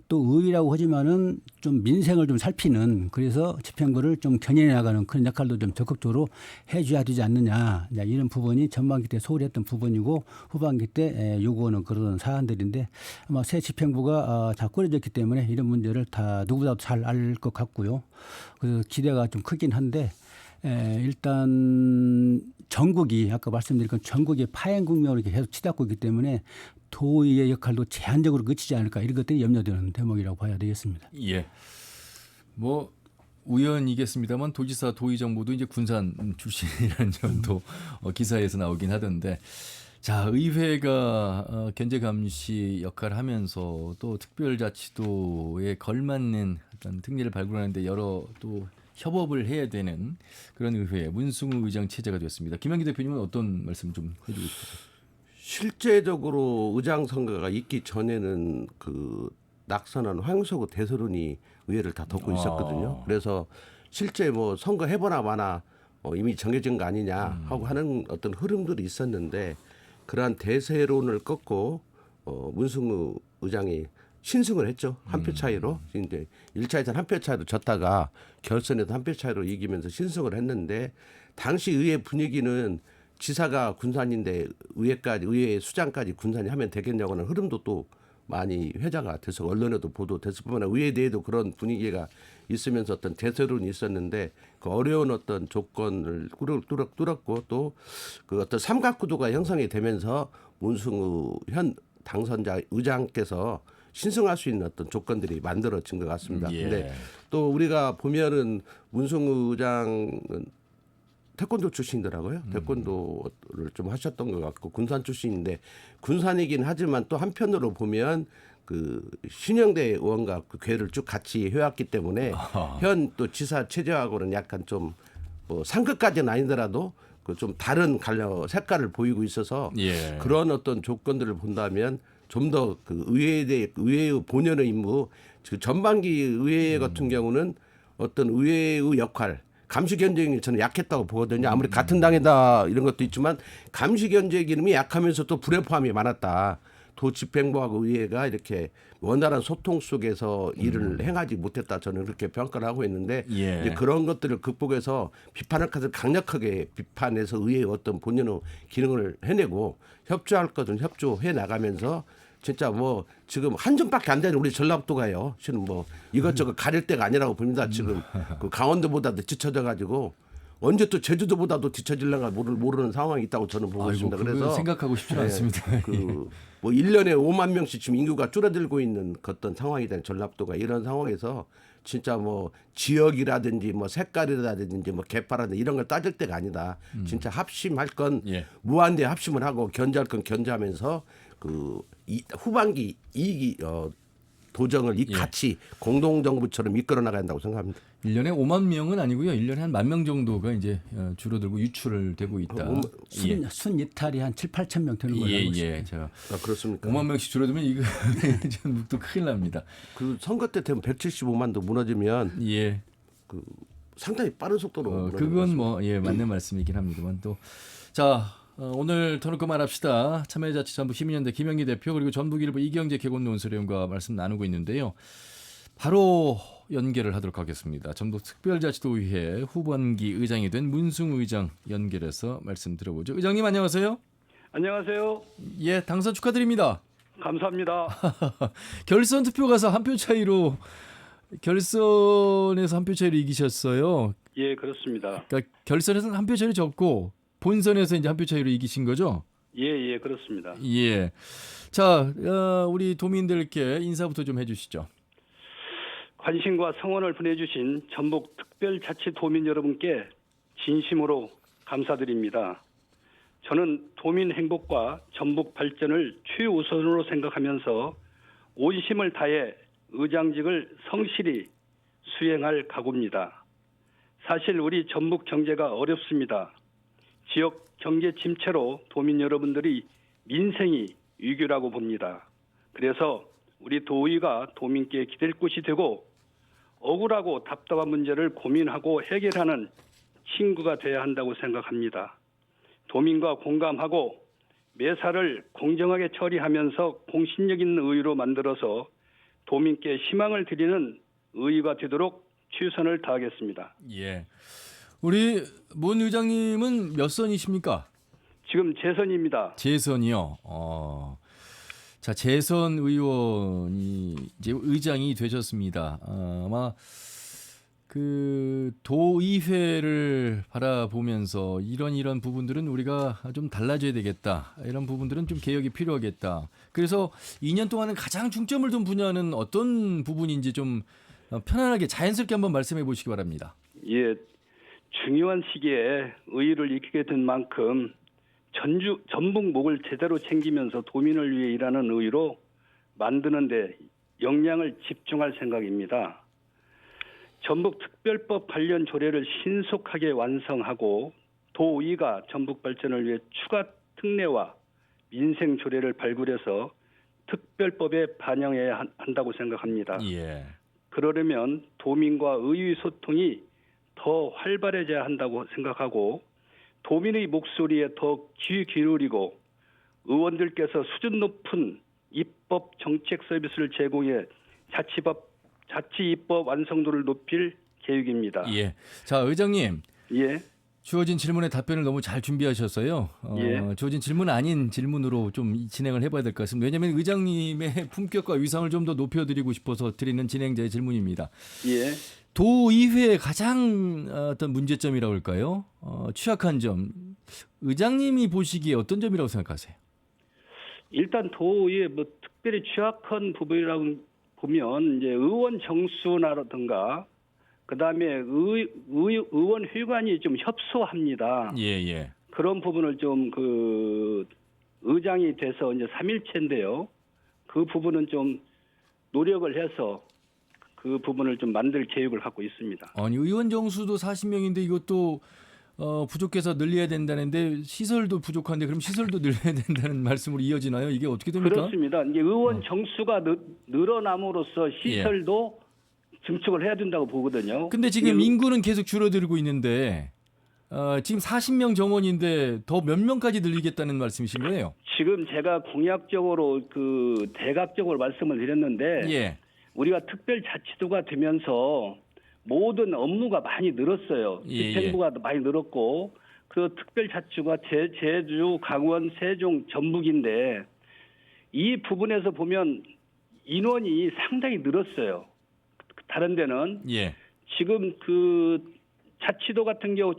또 의회라고 하지만은 좀 민생을 좀 살피는 그래서 집행부를 좀 견인해 나가는 그런 역할도 좀 적극적으로 해줘야 되지 않느냐 이런 부분이 전반기 때 소홀히 했던 부분이고 후반기 때 요구하는 그런 사안들인데 아마 새 집행부가 다 꾸려졌기 때문에 이런 문제를 다 누구보다도 잘 알 것 같고요. 그래서 기대가 좀 크긴 한데 일단 전국이 아까 말씀드린 건 전국이 파행 국면으로 계속 치닫고 있기 때문에 도의의 역할도 제한적으로 그치지 않을까 이런 것들이 염려되는 대목이라고 봐야 되겠습니다. 예. 뭐 우연이겠습니다만 도지사 도의 정부도 이제 군산 출신이라는 점도 기사에서 나오긴 하던데 자 의회가 견제 감시 역할을 하면서 또 특별자치도에 걸맞는 어떤 특례를 발굴하는데 여러 또 협업을 해야 되는 그런 의회 문승우 의장 체제가 됐습니다. 김한기 대표님은 어떤 말씀 좀 해주고 싶으세요? 실제적으로 의장 선거가 있기 전에는 그 낙선한 황영석 대서론이 의회를 다 덮고 있었거든요. 그래서 실제 뭐 선거 해보나 마나 이미 정해진 거 아니냐 하고 하는 어떤 흐름들이 있었는데 그러한 대세론을 꺾고 문승우 의장이 신승을 했죠. 한 표 차이로. 이제 1차에서는 한 표 차이로 졌다가 결선에서 한 표 차이로 이기면서 신승을 했는데 당시 의회 분위기는 지사가 군산인데 의회 수장까지 군산이 하면 되겠냐고는 흐름도 또 많이 회자가 돼서 언론에도 보도됐을 뿐만 아니라 의회 내에도 그런 분위기가 있으면서 어떤 대세론이 있었는데 그 어려운 어떤 조건을 뚫었고 또 그 어떤 삼각구도가 형성이 되면서 문승우 현 당선자 의장께서 신승할 수 있는 어떤 조건들이 만들어진 것 같습니다. 예. 근데 또 우리가 보면은 문승우 의장은 태권도 출신이더라고요. 태권도를 좀 하셨던 것 같고 군산 출신인데 군산이긴 하지만 또 한편으로 보면 그 신영대 의원과 그 궤를 쭉 같이 해왔기 때문에 현 또 지사 체제하고는 약간 좀 뭐 상급까지는 아니더라도 그 좀 다른 색깔을 보이고 있어서 예. 그런 어떤 조건들을 본다면 좀 더 그 의회의 본연의 임무, 그 전반기 의회 같은 경우는 어떤 의회의 역할, 감시 견제력이 저는 약했다고 보거든요. 아무리 같은 당이다 이런 것도 있지만 감시 견제 기능이 약하면서 또 불협화음이 많았다. 도 집행부하고 의회가 이렇게 원활한 소통 속에서 일을 행하지 못했다. 저는 그렇게 평가를 하고 있는데 예. 이제 그런 것들을 극복해서 비판할 것을 강력하게 비판해서 의회의 어떤 본연의 기능을 해내고 협조할 것은 협조해 나가면서 진짜 뭐 지금 한 점밖에 안 되는 우리 전라북도가요. 지금 뭐 이것저것 가릴 때가 아니라고 봅니다. 지금 그 강원도보다도 뒤처져 가지고 언제 또 제주도보다도 뒤처질랑가 모르는 상황이 있다고 저는 보고 아이고, 있습니다. 그건 그래서 생각하고 싶지 않습니다. 뭐 1년에 5만 명씩 지금 인구가 줄어들고 있는 어떤 상황이 된 전라북도가 이런 상황에서 진짜 뭐 지역이라든지 뭐 색깔이라든지 뭐 개파라든지 이런 걸 따질 때가 아니다. 진짜 합심할 건 예. 무한대 합심을 하고 견제할 건 견제하면서 그 후반기 이익이 도정을 예. 같이 공동정부처럼 이끌어 나가야 한다고 생각합니다. 1년에 5만 명은 아니고요. 1년에 한 10,000명 정도가 이제 줄어들고 유출을 되고 있다. 예. 순 이탈이 한 7, 8천 명 되는 걸로 예, 알고 예. 있습니다. 자, 그렇습니까? 5만 명씩 줄어들면 이거 전북도 큰일 납니다. 그 선거 때 되면 175만도 무너지면 예. 그 상당히 빠른 속도로 무너지는 그건 것입니다. 뭐 예, 맞는 말씀이긴 합니다만 또 자, 오늘 터놓고 말합시다. 참여자치전북 시민연대 김영기 대표 그리고 전북일보 이경재 개건논설위원과 말씀 나누고 있는데요. 바로 연결을 하도록 하겠습니다. 전북특별자치도의회 후반기 의장이 된 문승우 의장 연결해서 말씀 들어보죠. 의장님 안녕하세요. 안녕하세요. 예, 당선 축하드립니다. 감사합니다. 결선 투표 가서 한 표 차이로 결선에서 한 표 차이로 이기셨어요. 예, 그렇습니다. 그러니까 결선에서는 한 표 차이로 졌고 본선에서 이제 한 표 차이로 이기신 거죠? 예, 예, 그렇습니다. 예. 자, 우리 도민들께 인사부터 좀 해주시죠. 관심과 성원을 보내주신 전북 특별자치도민 여러분께 진심으로 감사드립니다. 저는 도민 행복과 전북 발전을 최우선으로 생각하면서 온심을 다해 의장직을 성실히 수행할 각오입니다. 사실 우리 전북 경제가 어렵습니다. 지역 경제 침체로 도민 여러분들이 민생이 위기라고 봅니다. 그래서 우리 도의가 도민께 기댈 곳이 되고 억울하고 답답한 문제를 고민하고 해결하는 친구가 돼야 한다고 생각합니다. 도민과 공감하고 매사를 공정하게 처리하면서 공신력 있는 의의로 만들어서 도민께 희망을 드리는 의의가 되도록 최선을 다하겠습니다. 예. 우리 문 의장님은 몇 선이십니까? 지금 재선입니다. 재선이요. 자, 재선 의원이 이제 의장이 되셨습니다. 아마 그 도의회를 바라보면서 이런 부분들은 우리가 좀 달라져야 되겠다. 이런 부분들은 좀 개혁이 필요하겠다. 그래서 2년 동안은 가장 중점을 둔 분야는 어떤 부분인지 좀 편안하게 자연스럽게 한번 말씀해 보시기 바랍니다. 예, 중요한 시기에 의의를 익히게 된 만큼 전북목을 제대로 챙기면서 도민을 위해 일하는 의의로 만드는 데 역량을 집중할 생각입니다. 전북특별법 관련 조례를 신속하게 완성하고 도의가 전북 발전을 위해 추가 특례와 민생 조례를 발굴해서 특별법에 반영해야 한다고 생각합니다. 예. 그러려면 도민과 의의 소통이 더 활발해져야 한다고 생각하고 도민의 목소리에 더 귀 기울이고 의원들께서 수준 높은 입법 정책 서비스를 제공해 자치 입법 완성도를 높일 계획입니다. 예. 자, 의장님. 예. 주어진 질문에 답변을 너무 잘 준비하셨어요. 예. 주어진 질문 아닌 질문으로 좀 진행을 해봐야 될 것 같습니다. 왜냐하면 의장님의 품격과 위상을 좀 더 높여드리고 싶어서 드리는 진행자의 질문입니다. 예. 도의회의 가장 어떤 문제점이라고 할까요? 취약한 점, 의장님이 보시기에 어떤 점이라고 생각하세요? 일단 도의회 뭐 특별히 취약한 부분이라고 보면 이제 의원 정수라든가 그다음에 의원 회관이 좀 협소합니다. 예. 그런 부분을 좀 그 의장이 돼서 이제 3일째인데요. 그 부분은 좀 노력을 해서 그 부분을 좀 만들 계획을 갖고 있습니다. 아니 의원 정수도 40명인데 이것도 부족해서 늘려야 된다는데 시설도 부족한데 그럼 시설도 늘려야 된다는 말씀으로 이어지나요? 이게 어떻게 됩니까? 그렇습니다. 이제 의원 정수가 늘어남으로써 시설도 증축을 해야 된다고 보거든요. 근데 지금 인구는 계속 줄어들고 있는데 지금 40명 정원인데 더 몇 명까지 늘리겠다는 말씀이신 거예요? 지금 제가 공약적으로 그 대각적으로 말씀을 드렸는데 예. 우리가 특별자치도가 되면서 모든 업무가 많이 늘었어요. 예. 집행부가 많이 늘었고 그 특별자치도가 제주, 강원, 세종, 전북인데 이 부분에서 보면 인원이 상당히 늘었어요. 다른 데는 예. 지금 그 자치도 같은 경우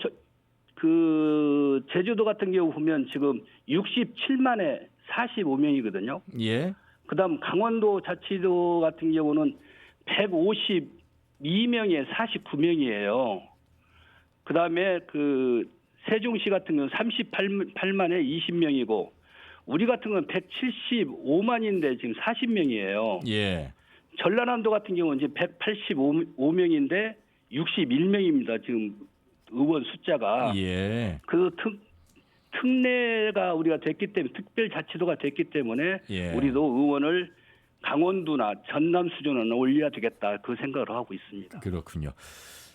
그 제주도 같은 경우 보면 지금 67만에 45명이거든요. 예. 그다음 강원도 자치도 같은 경우는 152명에 49명이에요. 그다음에 그 세종시 같은 경우는 38만에 20명이고 우리 같은 건 175만인데 지금 40명이에요. 예. 전라남도 같은 경우는 이제 185명인데 61명입니다. 지금 의원 숫자가. 예. 그 특례가 우리가 됐기 때문에 특별자치도가 됐기 때문에 예. 우리도 의원을 강원도나 전남 수준으로 올려야 되겠다 그 생각을 하고 있습니다. 그렇군요.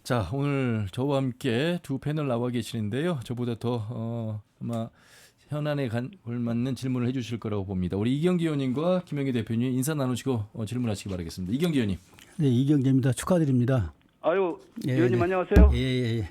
자 오늘 저와 함께 두 패널 나와 계시는데요. 저보다 더 아마 현안에 걸맞는 질문을 해주실 거라고 봅니다. 우리 이경기 의원님과 김영기 대표님 인사 나누시고 질문하시기 바라겠습니다. 이경기 의원님. 네, 이경재입니다. 축하드립니다. 아유, 예, 의원님 네. 안녕하세요. 예.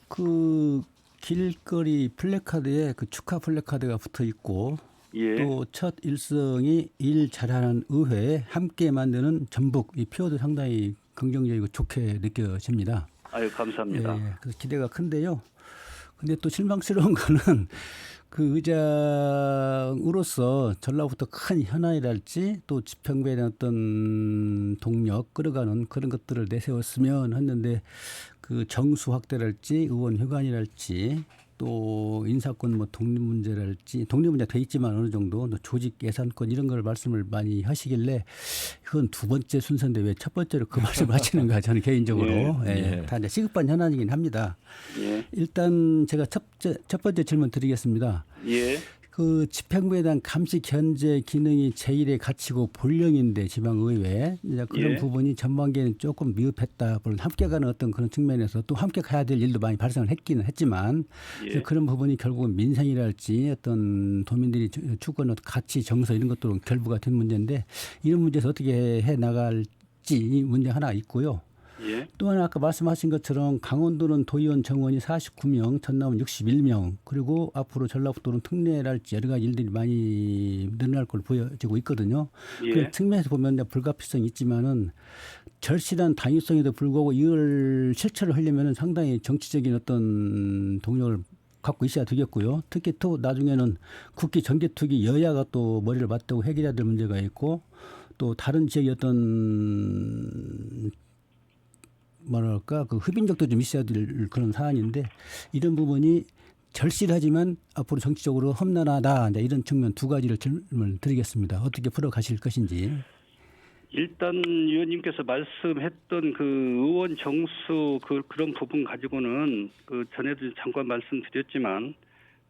그 길거리 플래카드에 그 축하 플래카드가 붙어 있고 예. 또 첫 일성이 일 잘하는 의회 함께 만드는 전북 이 표도 상당히 긍정적이고 좋게 느껴집니다. 아유, 감사합니다. 예, 그래서 기대가 큰데요. 근데 또 실망스러운 거는 그 의장으로서 전라부터 큰 현안이랄지 또 집행부에 대한 어떤 동력 끌어가는 그런 것들을 내세웠으면 했는데 그 정수 확대랄지 의원 회관이랄지 또 인사권 뭐 독립 문제랄지 독립 문제 돼 있지만 어느 정도 또 조직 예산권 이런 걸 말씀을 많이 하시길래 이건 두 번째 순서인데 왜 첫 번째로 그 말씀을 하시는가 저는 개인적으로 다 이제 시급한 현안이긴 합니다. 예. 일단 제가 첫 번째 질문 드리겠습니다. 예. 그 집행부에 대한 감시 견제 기능이 제1의 가치고 본령인데 지방의회 이제 그런 예. 부분이 전반기에는 조금 미흡했다. 물론 함께 가는 어떤 그런 측면에서 또 함께 가야 될 일도 많이 발생을 했기는 했지만 예. 그런 부분이 결국은 민생이랄지 어떤 도민들이 추구하는 가치 정서 이런 것들은 결부가 된 문제인데 이런 문제에서 어떻게 해 나갈지 이 문제 하나 있고요. 예. 또 하나 아까 말씀하신 것처럼 강원도는 도의원 정원이 49명, 전남은 61명, 그리고 앞으로 전라북도는 특례랄지 여러 가지 일들이 많이 늘어날 걸로 보여지고 있거든요. 예. 그 측면에서 보면 불가피성이 있지만은 절실한 당위성에도 불구하고 이걸 실천을 하려면 상당히 정치적인 어떤 동력을 갖고 있어야 되겠고요. 특히 또 나중에는 국회 전개특위 여야가 또 머리를 맞대고 해결해야 될 문제가 있고 또 다른 지역의 어떤 뭐랄까 그 흡인력도 좀 있어야 될 그런 사안인데 이런 부분이 절실하지만 앞으로 정치적으로 험난하다 이런 측면 두 가지를 질문을 드리겠습니다. 어떻게 풀어가실 것인지. 일단 위원님께서 말씀했던 그 의원 정수 그런 부분 가지고는 그 전에도 잠깐 말씀드렸지만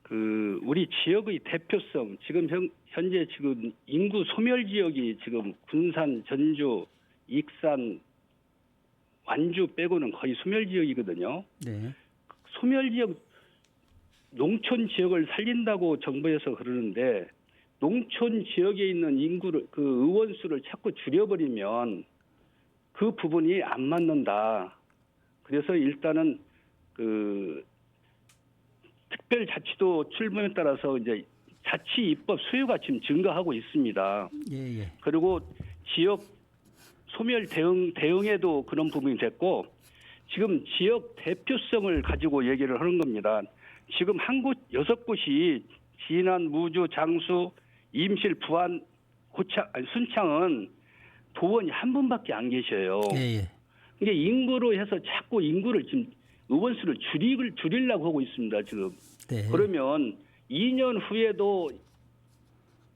그 우리 지역의 대표성 지금 현재 지금 인구 소멸 지역이 지금 군산, 전주, 익산, 완주 빼고는 거의 소멸 지역이거든요. 네. 소멸 지역 농촌 지역을 살린다고 정부에서 그러는데 농촌 지역에 있는 인구를 그 의원 수를 자꾸 줄여버리면 그 부분이 안 맞는다. 그래서 일단은 그 특별자치도 출범에 따라서 이제 자치 입법 수요가 지금 증가하고 있습니다. 예, 예. 그리고 지역 소멸 대응에도 그런 부분이 됐고 지금 지역 대표성을 가지고 얘기를 하는 겁니다. 지금 한 곳 6곳이 진안, 무주, 장수, 임실, 부안, 순창은 도원이 한 분밖에 안 계셔요. 예, 예. 이게 인구로 해서 자꾸 인구를 지금 의원 수를 줄이려고 하고 있습니다. 지금. 네. 그러면 2년 후에도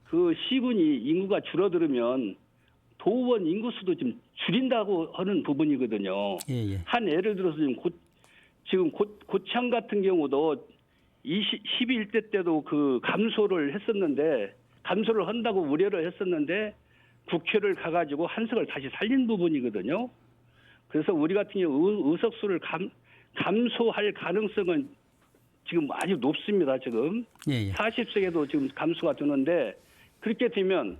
그 시군이 인구가 줄어들으면 도의원 인구 수도 좀 줄인다고 하는 부분이거든요. 예, 예. 한 예를 들어서 지금 고창 같은 경우도 12대 때도 그 감소를 했었는데 감소를 한다고 우려를 했었는데 국회를 가가지고 한석을 다시 살린 부분이거든요. 그래서 우리 같은 경우 의석수를 감소할 가능성은 지금 아주 높습니다. 지금 예, 예. 40석에도 지금 감소가 되는데 그렇게 되면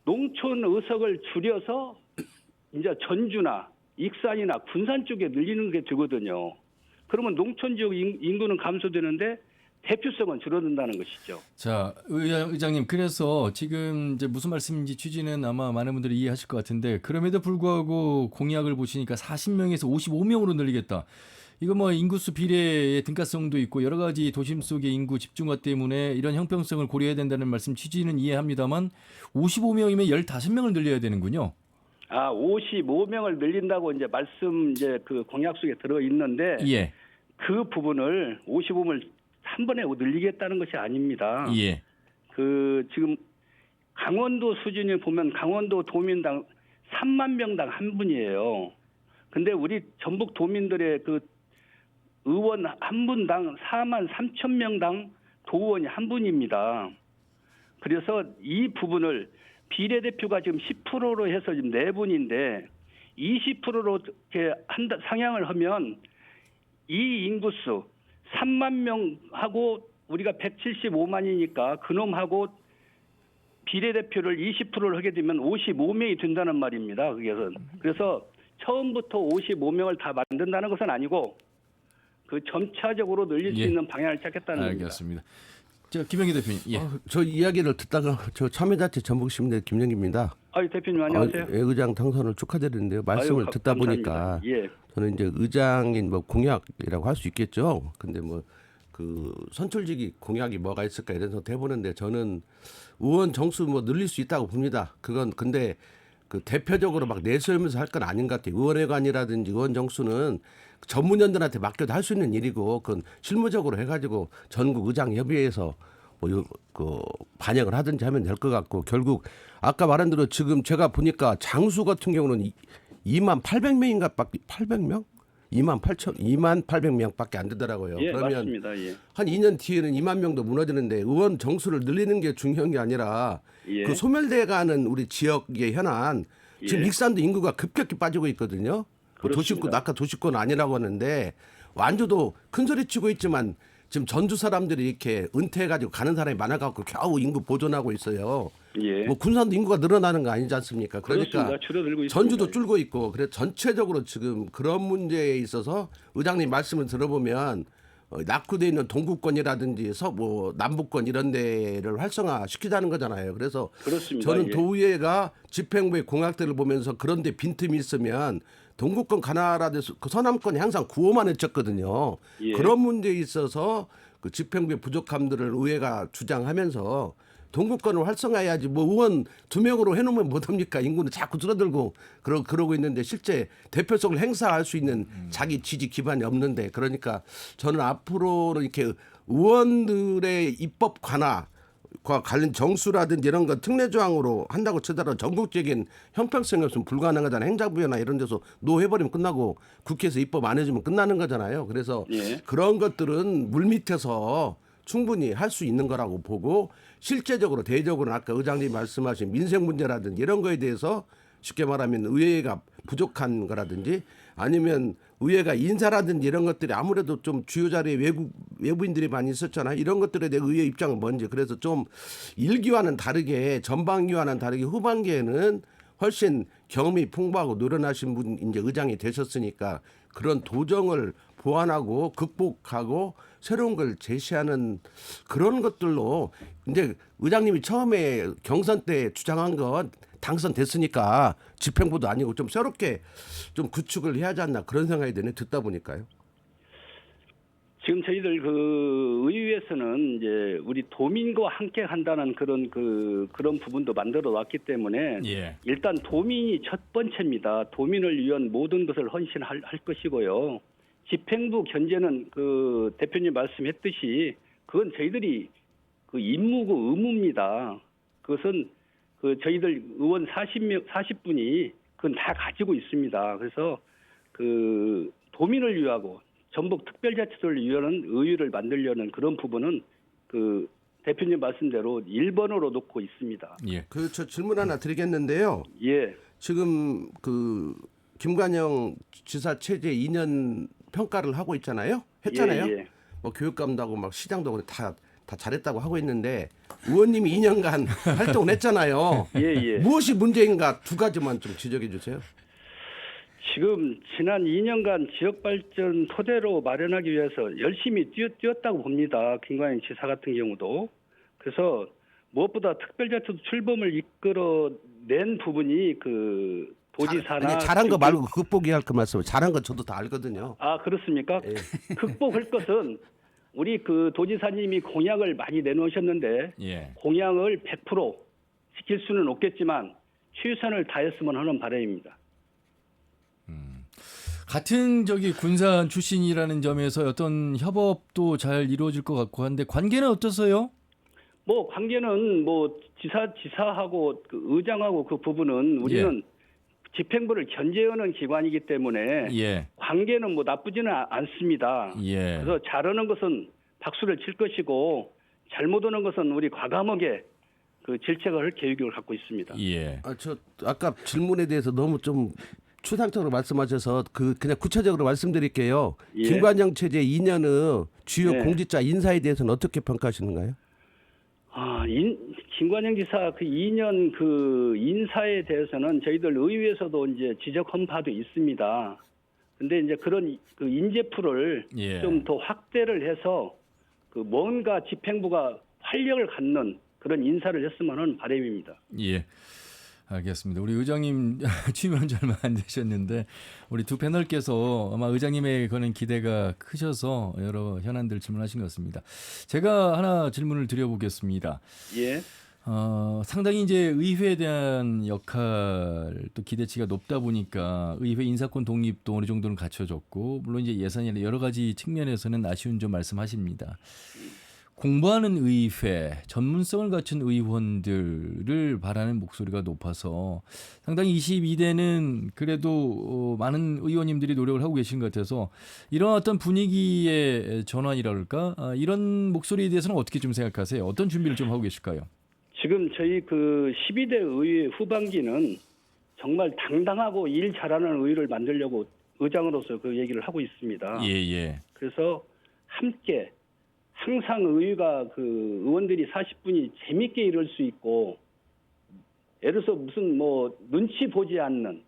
농촌 의석을 줄여서 이제 전주나 익산이나 군산 쪽에 늘리는 게 되거든요. 그러면 농촌 지역 인구는 감소되는데 대표성은 줄어든다는 것이죠. 자, 의장님, 그래서 지금 이제 무슨 말씀인지 취지는 아마 많은 분들이 이해하실 것 같은데 그럼에도 불구하고 공약을 보시니까 40명에서 55명으로 늘리겠다. 이거 뭐 인구수 비례의 등가성도 있고 여러 가지 도심 속의 인구 집중화 때문에 이런 형평성을 고려해야 된다는 말씀 취지는 이해합니다만 55명이면 15명을 늘려야 되는군요. 55명을 늘린다고 이제 그 공약 속에 들어 있는데 예. 그 부분을 55명을 한 번에 늘리겠다는 것이 아닙니다. 예. 그 지금 강원도 수준을 보면 강원도 도민당 3만 명당 한 분이에요. 근데 우리 전북 도민들의 그 의원 한 분당 4만 3천 명당 도의원이 한 분입니다. 그래서 이 부분을 비례대표가 지금 10%로 해서 지금 4분인데 20%로 이렇게 상향을 하면 이 인구수 3만 명하고 우리가 175만이니까 그놈하고 비례대표를 20%를 하게 되면 55명이 된다는 말입니다. 그래서 처음부터 55명을 다 만든다는 것은 아니고 그 점차적으로 늘릴 수 예. 있는 방향을 찾겠다는 겁니다. 알겠습니다. 자, 김영기 대표님. 예. 저 이야기를 듣다가 저 참여자치 전북시민대 김영기입니다. 대표님 안녕하세요. 의장 당선을 축하드리는데요. 말씀을 듣다 감사합니다. 보니까 예. 저는 이제 의장인 뭐 공약이라고 할 수 있겠죠. 근데 뭐 그 선출직이 공약이 뭐가 있을까 이래서 대보는데 저는 의원 정수 뭐 늘릴 수 있다고 봅니다. 그건 근데 그 대표적으로 막 내세우면서 할 건 아닌 것 같아요. 의원회관이라든지 의원 정수는 전문위원들한테 맡겨도 할 수 있는 일이고 그건 실무적으로 해가지고 전국 의장협의회에서 그 반영을 하든지 하면 될 것 같고 결국 아까 말한 대로 지금 제가 보니까 장수 같은 경우는 2만 800명인가 밖에 800명? 2만 800명밖에 안 되더라고요. 예, 그러면 맞습니다. 예. 한 2년 뒤에는 2만 명도 무너지는데 의원 정수를 늘리는 게 중요한 게 아니라 예. 그 소멸돼가는 우리 지역의 현안 지금 예. 익산도 인구가 급격히 빠지고 있거든요. 뭐 도시권 아까 도시권 아니라고 하는데 완주도 큰 소리 치고 있지만 지금 전주 사람들이 이렇게 은퇴해가지고 가는 사람이 많아갖고 겨우 인구 보존하고 있어요. 예. 뭐 군산도 인구가 늘어나는 거 아니지 않습니까? 그러니까 그렇습니다. 줄어들고 있습니다. 전주도 줄고 있고 그래서 전체적으로 지금 그런 문제에 있어서 의장님 말씀을 들어보면 낙후돼 있는 동구권이라든지 뭐 남부권 이런 데를 활성화시키자는 거잖아요. 그래서 그렇습니다. 저는 예. 도의회가 집행부의 공약들을 보면서 그런 데 빈틈이 있으면 동구권 가나라돼서 그 서남권이 항상 구호만 외쳤거든요. 예. 그런 문제에 있어서 그 집행부의 부족함들을 의회가 주장하면서 동구권을 활성화해야지 뭐 의원 2명으로 해놓으면 못합니까? 인구는 자꾸 줄어들고 그러고 있는데 실제 대표성을 행사할 수 있는 자기 지지 기반이 없는데 그러니까 저는 앞으로는 이렇게 의원들의 입법 관화과 관련 정수라든지 이런 거 특례 조항으로 한다고 치더라도 전국적인 형평성이 없으면 불가능하잖아요. 행정부나 이런 데서 노해버리면 끝나고 국회에서 입법 안 해주면 끝나는 거잖아요. 그래서 예. 그런 것들은 물밑에서 충분히 할 수 있는 거라고 보고 실제적으로 대적으로 아까 의장님이 말씀하신 민생 문제라든지 이런 거에 대해서 쉽게 말하면 의회가 부족한 거라든지 아니면 의회가 인사라든지 이런 것들이 아무래도 좀 주요 자리에 외부인들이 많이 있었잖아요. 이런 것들에 대해 의회 입장은 뭔지 그래서 좀 1기와는 다르게 전반기와는 다르게 후반기에는 훨씬 경험이 풍부하고 노련하신 분 이제 의장이 되셨으니까 그런 도정을 보완하고 극복하고 새로운 걸 제시하는 그런 것들로 이제 의장님이 처음에 경선 때 주장한 건 당선됐으니까 집행부도 아니고 좀 새롭게 좀 구축을 해야 하지 않나 그런 생각이 드네 듣다 보니까요. 지금 저희들 그 의회에서는 이제 우리 도민과 함께 한다는 그런 부분도 만들어 왔기 때문에 예. 일단 도민이 첫 번째입니다. 도민을 위한 모든 것을 헌신할 것이고요. 집행부 견제는 그 대표님 말씀했듯이 그건 저희들이 그 임무고 의무입니다. 그것은 그 저희들 의원 40분이 그건 다 가지고 있습니다. 그래서 그 도민을 위하고 전북 특별자치도를 위한 의회를 만들려는 그런 부분은 그 대표님 말씀대로 1번으로 놓고 있습니다. 예. 그 저 질문 하나 드리겠는데요. 예. 지금 그 김관영 지사 체제 2년 평가를 하고 있잖아요. 했잖아요. 예, 예. 뭐 교육감도 하고 막 시장도 하고 다 잘했다고 하고 있는데 의원님이 2년간 활동을 했잖아요. 예, 예. 무엇이 문제인가 두 가지만 좀 지적해 주세요. 지금 지난 2년간 지역 발전 토대로 마련하기 위해서 열심히 뛰었다고 봅니다. 김관영 지사 같은 경우도. 그래서 무엇보다 특별자치도 출범을 이끌어낸 부분이 그 도지사나 아니, 잘한 거 말고 극복해야 할 그 말씀. 잘한 건 저도 다 알거든요. 아, 그렇습니까? 예. 극복할 것은 우리 그 도지사님이 공약을 많이 내놓으셨는데 예. 공약을 100% 지킬 수는 없겠지만 최선을 다했으면 하는 바람입니다. 같은 저기 군산 출신이라는 점에서 어떤 협업도 잘 이루어질 것 같고 한데 관계는 어떠세요? 뭐 관계는 뭐 지사하고 그 의장하고 그 부분은 우리는 집행부를 견제하는 기관이기 때문에 예. 관계는 뭐 나쁘지는 않습니다. 예. 그래서 잘하는 것은 박수를 칠 것이고 잘못하는 것은 우리 과감하게 그 질책을 할 계획을 갖고 있습니다. 예. 저 아까 질문에 대해서 너무 좀 추상적으로 말씀하셔서 그냥 구체적으로 말씀드릴게요. 예. 김관영 체제 2년 후 주요 네. 공직자 인사에 대해서는 어떻게 평가하시는가요? 김관영 지사 그 2년 그 인사에 대해서는 저희들 의회에서도 이제 지적한 바도 있습니다. 근데 이제 그런 그 인재풀을 예. 좀 더 확대를 해서 그 뭔가 집행부가 활력을 갖는 그런 인사를 했으면 하는 바람입니다. 예. 알겠습니다. 우리 의장님 취임한 지 얼마 안 되셨는데 우리 두 패널께서 아마 의장님의 그런 기대가 크셔서 여러 현안들 질문하신 것 같습니다. 제가 하나 질문을 드려보겠습니다. 예. 상당히 이제 의회에 대한 역할 또 기대치가 높다 보니까 의회 인사권 독립도 어느 정도는 갖춰졌고 물론 이제 예산이나 여러 가지 측면에서는 아쉬운 점 말씀하십니다. 공부하는 의회, 전문성을 갖춘 의원들을 바라는 목소리가 높아서 상당히 22대는 그래도 많은 의원님들이 노력을 하고 계신 것 같아서 이런 어떤 분위기의 전환이랄까 이런 목소리에 대해서는 어떻게 좀 생각하세요? 어떤 준비를 좀 하고 계실까요? 지금 저희 그 12대 의회 후반기는 정말 당당하고 일 잘하는 의회를 만들려고 의장으로서 그 얘기를 하고 있습니다. 예. 그래서 함께 항상 의회가 그 의원들이 40분이 재밌게 이룰 수 있고 예를 들어서 무슨 뭐 눈치 보지 않는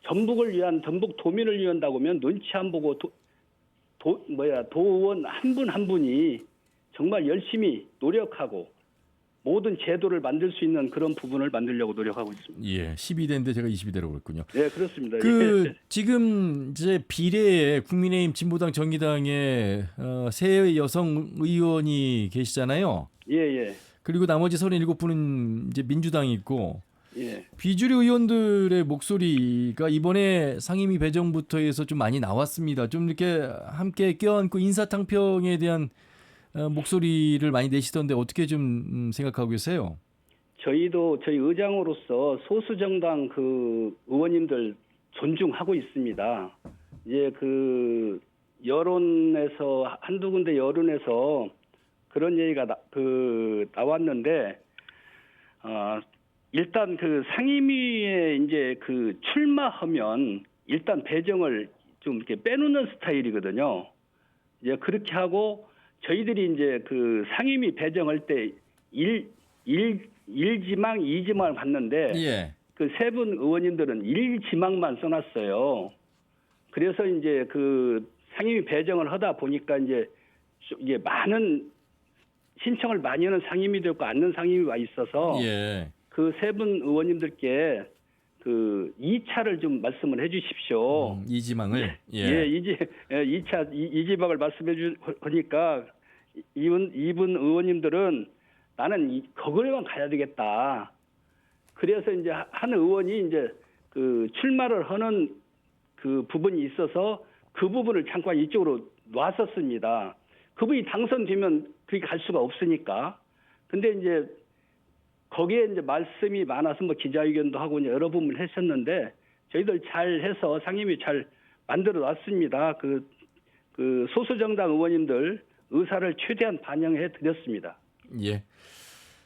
전북을 위한 전북 도민을 위한다고 하면 눈치 안 보고 도의원 한 분 한 분이 정말 열심히 노력하고 모든 제도를 만들 수 있는 그런 부분을 만들려고 노력하고 있습니다. 예. 12대인데 제가 22대로 그랬군요. 네, 그렇습니다. 그 지금 이제 비례에 국민의힘, 진보당, 정의당의 새 여성 의원이 계시잖아요. 예. 그리고 나머지 37분은 이제 민주당이 있고 예. 비주류 의원들의 목소리가 이번에 상임위 배정부터 해서 좀 많이 나왔습니다. 좀 이렇게 함께 껴안고 인사탕평에 대한 목소리를 많이 내시던데 어떻게 좀 생각하고 계세요? 저희 의장으로서 소수 정당 그 의원님들 존중하고 있습니다. 이제 그 여론에서 한두 군데 여론에서 그런 얘기가 나왔는데 일단 그 상임위에 이제 그 출마하면 일단 배정을 좀 이렇게 빼놓는 스타일이거든요. 이제 그렇게 하고 저희들이 이제 그 상임위 배정할 때 1지망, 2지망을 받는데 예. 그 세 분 의원님들은 일지망만 써놨어요. 그래서 이제 그 상임위 배정을 하다 보니까 이제 이게 많은 신청을 많이 하는 상임위도 있고 않는 상임위가 있어서 예. 그 세 분 의원님들께 그 2차를 좀 말씀을 해주십시오. 이지망을 예, 이지방을 말씀해 주니까 이분 의원님들은 나는 거기에만 가야 되겠다. 그래서 이제 한 의원이 이제 그 출마를 하는 그 부분이 있어서 그 부분을 잠깐 이쪽으로 놨었습니다. 그분이 당선되면 그게 갈 수가 없으니까. 근데 이제 거기에 이제 말씀이 많아서 뭐 기자회견도 하고 이제 여러 부분을 했었는데 저희들 잘 해서 상임위 잘 만들어 놨습니다. 그 소수정당 의원님들 의사를 최대한 반영해 드렸습니다. 예.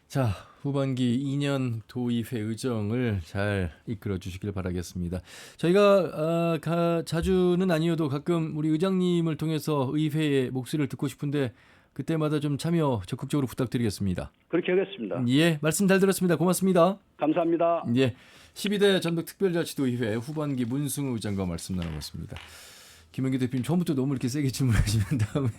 자, 후반기 2년 도의회 의정을 잘 이끌어 주시길 바라겠습니다. 저희가 자주는 아니어도 가끔 우리 의장님을 통해서 의회의 목소리를 듣고 싶은데 그때마다 좀 참여 적극적으로 부탁드리겠습니다. 그렇게 하겠습니다. 예, 말씀 잘 들었습니다. 고맙습니다. 감사합니다. 예, 12대 전북특별자치도의회 후반기 문승우 의장과 말씀 나눠봤습니다. 김영기 대표님 처음부터 너무 이렇게 세게 질문하시면 다음에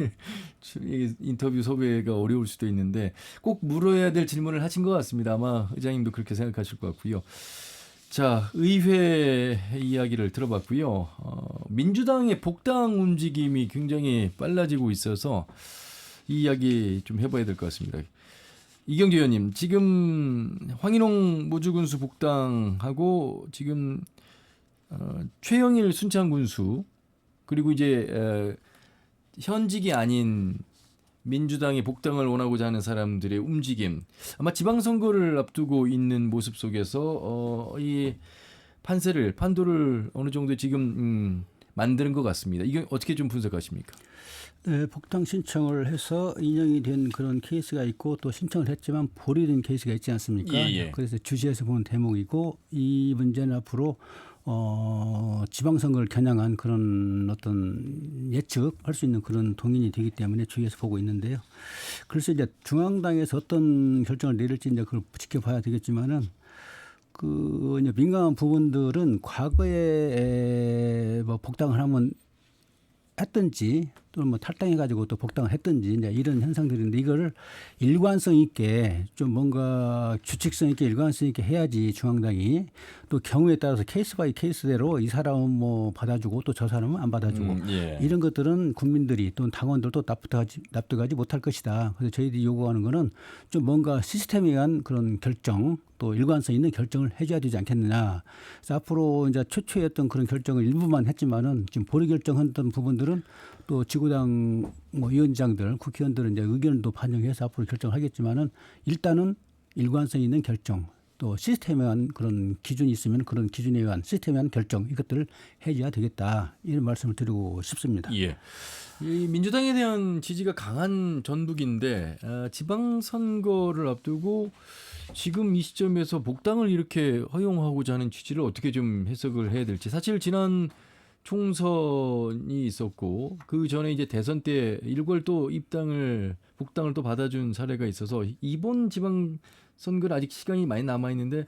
인터뷰 섭외가 어려울 수도 있는데 꼭 물어야 될 질문을 하신 것 같습니다. 아마 의장님도 그렇게 생각하실 것 같고요. 자, 의회 이야기를 들어봤고요. 민주당의 복당 움직임이 굉장히 빨라지고 있어서 이 이야기 좀 해봐야 될 것 같습니다. 이경재 의원님, 지금 황인홍 모주군수 복당하고 지금 최영일 순창군수 그리고 이제 현직이 아닌 민주당의 복당을 원하고자 하는 사람들의 움직임, 아마 지방선거를 앞두고 있는 모습 속에서 이 판도를 어느 정도 지금 만드는 것 같습니다. 이게 어떻게 좀 분석하십니까? 네, 복당 신청을 해서 인정이 된 그런 케이스가 있고 또 신청을 했지만 보류된 케이스가 있지 않습니까? 예. 그래서 주지에서 보는 대목이고 이 문제는 앞으로 지방선거를 겨냥한 그런 어떤 예측할 수 있는 그런 동인이 되기 때문에 주의해서 보고 있는데요. 그래서 이제 중앙당에서 어떤 결정을 내릴지 이제 그걸 지켜봐야 되겠지만은 그 이제 민감한 부분들은 과거에 뭐 복당을 하면 했든지 또는 뭐 탈당해가지고 또 복당을 했든지 이제 이런 현상들인데 이거를 일관성 있게 좀 뭔가 규칙성 있게 일관성 있게 해야지 중앙당이 또 경우에 따라서 케이스 바이 케이스대로 이 사람은 뭐 받아주고 또 저 사람은 안 받아주고 예. 이런 것들은 국민들이 또는 당원들도 납득하지 못할 것이다. 그래서 저희들이 요구하는 거는 좀 뭔가 시스템에 의한 그런 결정 또 일관성 있는 결정을 해줘야 되지 않겠느냐. 그래서 앞으로 이제 최초의 어떤 그런 결정을 일부만 했지만은 지금 보류 결정했던 부분들은 또 지구당 뭐 위원장들, 국회의원들은 이제 의견도 반영해서 앞으로 결정하겠지만은 일단은 일관성 있는 결정, 또 시스템에 의한 그런 기준이 있으면 그런 기준에 의한 시스템에 의한 결정 이것들을 해줘야 되겠다 이런 말씀을 드리고 싶습니다. 예. 이 민주당에 대한 지지가 강한 전북인데 지방선거를 앞두고 지금 이 시점에서 복당을 이렇게 허용하고자 하는 취지를 어떻게 좀 해석을 해야 될지. 사실 지난 총선이 있었고 그 전에 이제 대선 때 일괄 또 복당을 또 받아준 사례가 있어서 이번 지방선거는 아직 시간이 많이 남아 있는데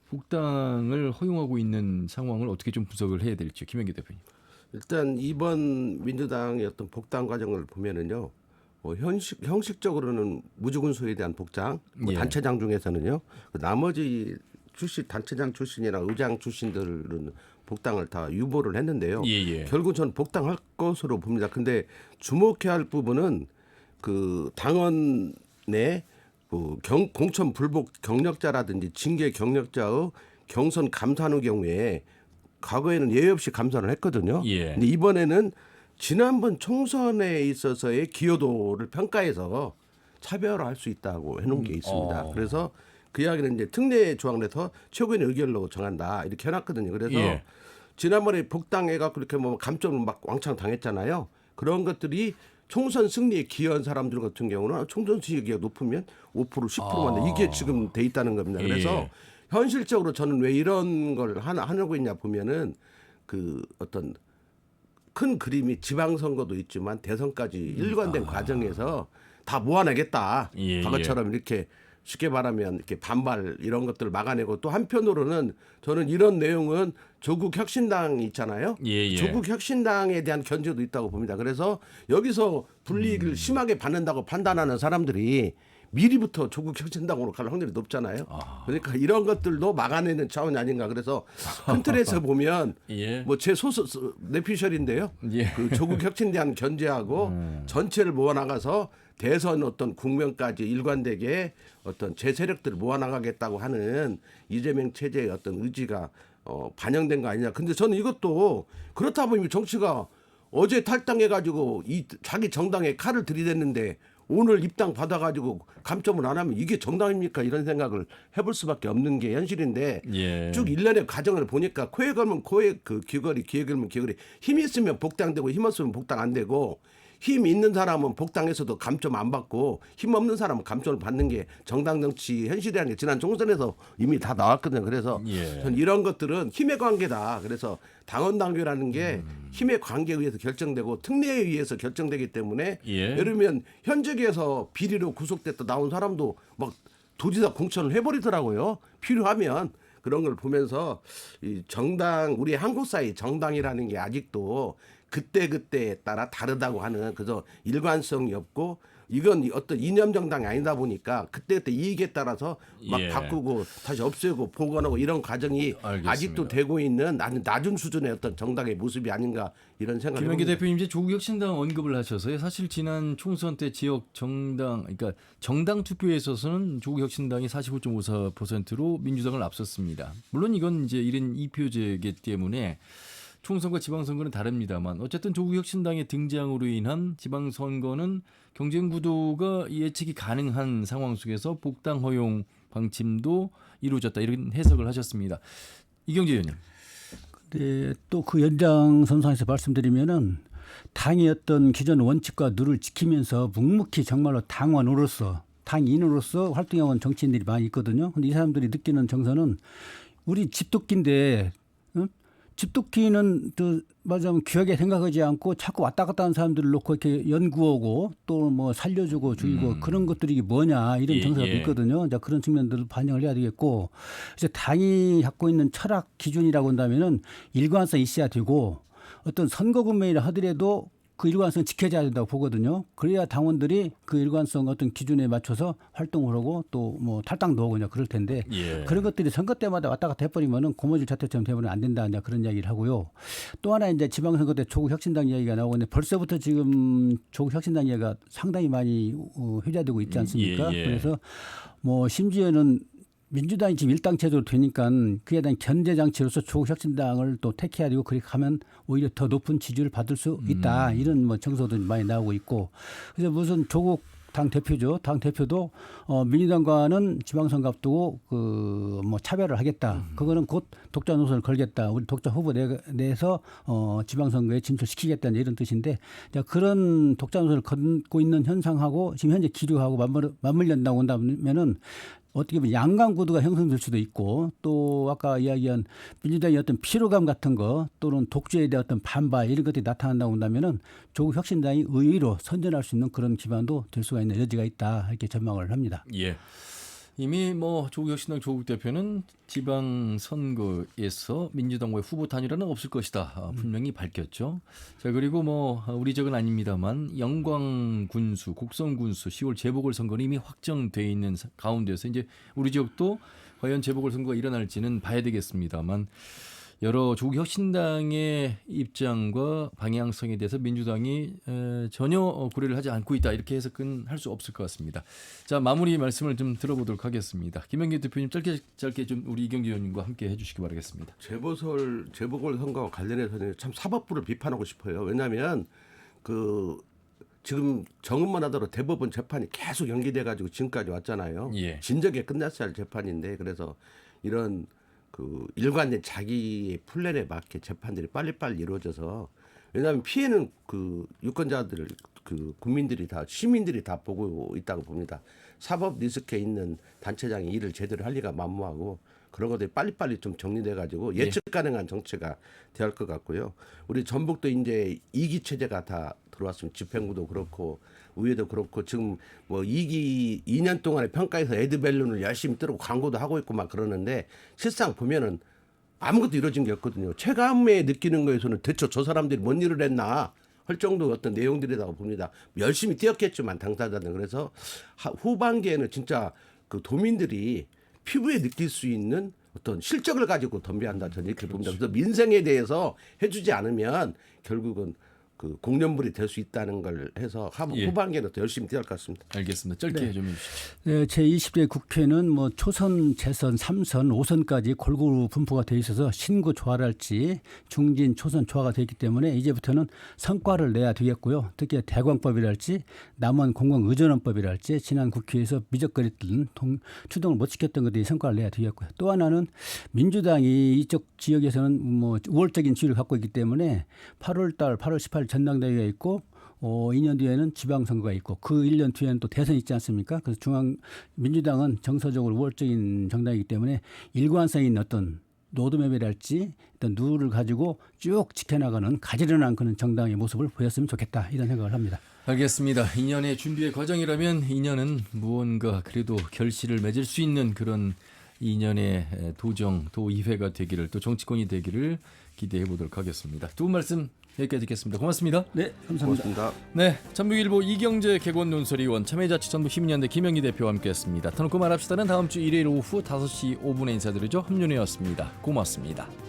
복당을 허용하고 있는 상황을 어떻게 좀 분석을 해야 될지. 김영기 대표님. 일단 이번 민주당의 어떤 복당 과정을 보면은요, 형식적으로는 무주군수에 대한 복장, 예. 단체장 중에서는요, 나머지 단체장 출신이나 의장 출신들은 복당을 다 유보를 했는데요. 예. 결국 저는 복당할 것으로 봅니다. 근데 주목해야 할 부분은 그 당원 내 공천 불복 경력자라든지 징계 경력자의 경선 감사하는 경우에 과거에는 예외 없이 감사를 했거든요. 예. 근데 이번에는 지난번 총선에 있어서의 기여도를 평가해서 차별화할 수 있다고 해놓은 게 있습니다. 그래서 그 이야기는 이제 특례 조항 내서 최고위원 의결로 정한다 이렇게 해놨거든요. 그래서 예. 지난번에 복당해가 그렇게 뭐 감점을 막 왕창 당했잖아요. 그런 것들이 총선 승리에 기여한 사람들 같은 경우는 총선 승리가 높으면 5% 10%만 이게 지금 돼 있다는 겁니다. 그래서 예. 현실적으로 저는 왜 이런 걸 하려고 했냐 보면은 그 어떤 큰 그림이 지방선거도 있지만 대선까지 일관된 과정에서 다 모아내겠다. 예, 과거처럼 이렇게 쉽게 말하면 이렇게 반발 이런 것들을 막아내고 또 한편으로는 저는 이런 내용은 조국 혁신당 있잖아요. 예. 조국 혁신당에 대한 견제도 있다고 봅니다. 그래서 여기서 불이익을 심하게 받는다고 판단하는 사람들이 미리부터 조국 혁신당으로 갈 확률이 높잖아요. 그러니까 이런 것들도 막아내는 차원이 아닌가. 그래서 큰 틀에서 보면 예. 뭐 제 소설 내피셜인데요. 예. 그 조국 혁신에 대한 견제하고 전체를 모아나가서 대선 어떤 국면까지 일관되게 어떤 제 세력들을 모아나가겠다고 하는 이재명 체제의 어떤 의지가 반영된 거 아니냐. 근데 저는 이것도 그렇다 보면 정치가 어제 탈당해가지고 이 자기 정당에 칼을 들이댔는데 오늘 입당 받아가지고 감점을 안 하면 이게 정당입니까? 이런 생각을 해볼 수밖에 없는 게 현실인데 예. 쭉 일련의 과정을 보니까 코에 걸면 코에 그 귀걸이, 귀에 걸면 귀걸이. 힘이 있으면 복당되고 힘 없으면 복당 안 되고 힘 있는 사람은 복당에서도 감점 안 받고 힘 없는 사람은 감점을 받는 게 정당 정치 현실이라는 게 지난 총선에서 이미 다 나왔거든요. 그래서 예. 전 이런 것들은 힘의 관계다. 그래서 당원 당규라는 게 힘의 관계에 의해서 결정되고 특례에 의해서 결정되기 때문에 예. 예를 들면 현직에서 비리로 구속됐다 나온 사람도 막 도지사 공천을 해버리더라고요. 필요하면 그런 걸 보면서 이 정당 우리 한국 사회 정당이라는 게 아직도 그때그때에 따라 다르다고 하는 그저 일관성이 없고 이건 어떤 이념 정당이 아니다 보니까 그때그때 이익에 따라서 막 예. 바꾸고 다시 없애고 복원하고 이런 과정이 알겠습니다. 아직도 되고 있는 낮은 수준의 어떤 정당의 모습이 아닌가 이런 생각을 김영기 해봅니다. 대표님 이제 조국혁신당 언급을 하셔서요. 사실 지난 총선 때 지역 정당, 그러니까 정당 투표에 있어서는 조국혁신당이 45.54%로 민주당을 앞섰습니다. 물론 이건 이제 1인 2표제이기 때문에 총선과 지방선거는 다릅니다만 어쨌든 조국혁신당의 등장으로 인한 지방선거는 경쟁 구도가 예측이 가능한 상황 속에서 복당 허용 방침도 이루어졌다 이런 해석을 하셨습니다. 이경재 의원님. 네, 또 그 연장선상에서 말씀드리면은 당의 어떤 기존 원칙과 룰을 지키면서 묵묵히 정말로 당원으로서 당인으로서 활동해온 정치인들이 많이 있거든요. 근데 이 사람들이 느끼는 정서는 우리 집도끼인데 집도끼는 또 말하자면 귀하게 생각하지 않고 자꾸 왔다 갔다 하는 사람들을 놓고 이렇게 연구하고 또 뭐 살려주고 죽이고 그런 것들이 뭐냐 이런 정서가 있거든요. 이제 그런 측면들을 반영을 해야 되겠고 이제 당이 갖고 있는 철학 기준이라고 한다면은 일관성이 있어야 되고 어떤 선거 국면이라 하더라도 그 일관성 지켜져야 된다고 보거든요. 그래야 당원들이 그 일관성 어떤 기준에 맞춰서 활동을 하고 또 뭐 탈당도 하고 그럴 텐데 예. 그런 것들이 선거 때마다 왔다 갔다 해버리면은 고무줄 자태처럼 되면 안 된다 이제 그런 이야기를 하고요. 또 하나 이제 지방선거 때 조국혁신당 이야기가 나오고 있는데 벌써부터 지금 조국혁신당 이야기가 상당히 많이 회자되고 있지 않습니까? 예. 그래서 뭐 심지어는 민주당이 지금 일당체제로 되니까 그에 대한 견제 장치로서 조국혁신당을 또 택해야 되고 그렇게 하면 오히려 더 높은 지지를 받을 수 있다 이런 뭐 정서도 많이 나오고 있고 그래서 무슨 조국 당 대표죠. 당 대표도 민주당과는 지방선거 앞두고 그 뭐 차별을 하겠다. 그거는 곧 독자 노선을 걸겠다. 우리 독자 후보 내에서 지방선거에 진출시키겠다는 이런 뜻인데 그런 독자 노선을 걷고 있는 현상하고 지금 현재 기류하고 맞물린다고 한다면은 어떻게 보면 양강 구도가 형성될 수도 있고 또 아까 이야기한 민주당의 어떤 피로감 같은 거 또는 독주에 대한 어떤 반발 이런 것들이 나타난다고 한다면은 조국 혁신당이 의외로 선전할 수 있는 그런 기반도 될 수가 있는 여지가 있다 이렇게 전망을 합니다. 예. 이미 뭐 조국혁신당 조국 대표는 지방 선거에서 민주당과의 후보 단일화는 없을 것이다 분명히 밝혔죠. 자 그리고 뭐 우리 적은 아닙니다만 영광 군수, 곡성 군수 10월 재보궐 선거는 이미 확정돼 있는 가운데서 이제 우리 지역도 과연 재보궐 선거가 일어날지는 봐야 되겠습니다만. 여러 조국혁신당의 입장과 방향성에 대해서 민주당이 전혀 고려를 하지 않고 있다 이렇게 해석은 할 수 없을 것 같습니다. 자 마무리 말씀을 좀 들어보도록 하겠습니다. 김영기 대표님 짧게 좀 우리 이경재 의원님과 함께 해주시기 바라겠습니다. 재보궐 선거와 관련해서는 참 사법부를 비판하고 싶어요. 왜냐하면 그 지금 정음만 하더라도 대법원 재판이 계속 연기돼가지고 지금까지 왔잖아요. 예. 진작에 끝났어야 할 재판인데 그래서 이런 그 일관된 자기의 플랜에 맞게 재판들이 빨리빨리 이루어져서 왜냐하면 피해는 그 유권자들 그 국민들이 다 시민들이 다 보고 있다고 봅니다. 사법 리스크에 있는 단체장이 일을 제대로 할 리가 만무하고 그런 것들이 빨리빨리 좀 정리돼 가지고 예측 가능한 정치가 될 것 같고요. 우리 전북도 이제 2기 체제가 다 들어왔으면 집행부도 그렇고 의회도 그렇고 지금 뭐 2기 2년 동안의 평가에서 에드밸런을 열심히 뜨고 광고도 하고 있고 막 그러는데 실상 보면은 아무것도 이루어진 게 없거든요. 체감에 느끼는 거에서는 대체 저 사람들이 뭔 일을 했나 할 정도 어떤 내용들이라고 봅니다. 열심히 뛰었겠지만 당사자는. 그래서 후반기에는 진짜 그 도민들이 피부에 느낄 수 있는 어떤 실적을 가지고 덤벼한다 저는 이렇게 봅니다. 그래서 민생에 대해서 해주지 않으면 결국은 그 공연물이 될 수 있다는 걸 해서 예. 후반기에는 더 열심히 뛰어갈 것 같습니다. 알겠습니다. 짧게 네. 좀 해주시죠. 네, 제20대 국회는 뭐 초선, 재선, 3선, 5선까지 골고루 분포가 돼 있어서 신구 조화랄지 중진, 초선 조화가 되어 있기 때문에 이제부터는 성과를 내야 되겠고요. 특히 대광법이랄지 남원 공공의전원법이랄지 지난 국회에서 미적거렸던 추동을 못 시켰던 것들이 성과를 내야 되겠고요. 또 하나는 민주당이 이쪽 지역에서는 뭐 우월적인 지위를 갖고 있기 때문에 8월 18일 전당대회가 있고 2년 뒤에는 지방선거가 있고 그 1년 뒤에는 또 대선이 있지 않습니까? 그래서 민주당은 정서적으로 우월적인 정당이기 때문에 일관성 있는 어떤 로드맵이랄지 어떤 누를 가지고 쭉 지켜나가는 가지런한 그런 정당의 모습을 보였으면 좋겠다 이런 생각을 합니다. 알겠습니다. 2년의 준비의 과정이라면 2년은 무언가 그래도 결실을 맺을 수 있는 그런 2년의 도의회가 되기를 또 정치권이 되기를 기대해 보도록 하겠습니다. 두 분 말씀 여기까지 듣겠습니다. 고맙습니다. 네, 감사합니다. 고맙습니다. 네, 전북일보 이경재 개건 논설위원, 참여자치 전북 시민연대 김영희 대표와 함께했습니다. 터놓고 말합시다는 다음 주 일요일 오후 5시 5분에 인사드리죠. 함윤혜였습니다. 고맙습니다.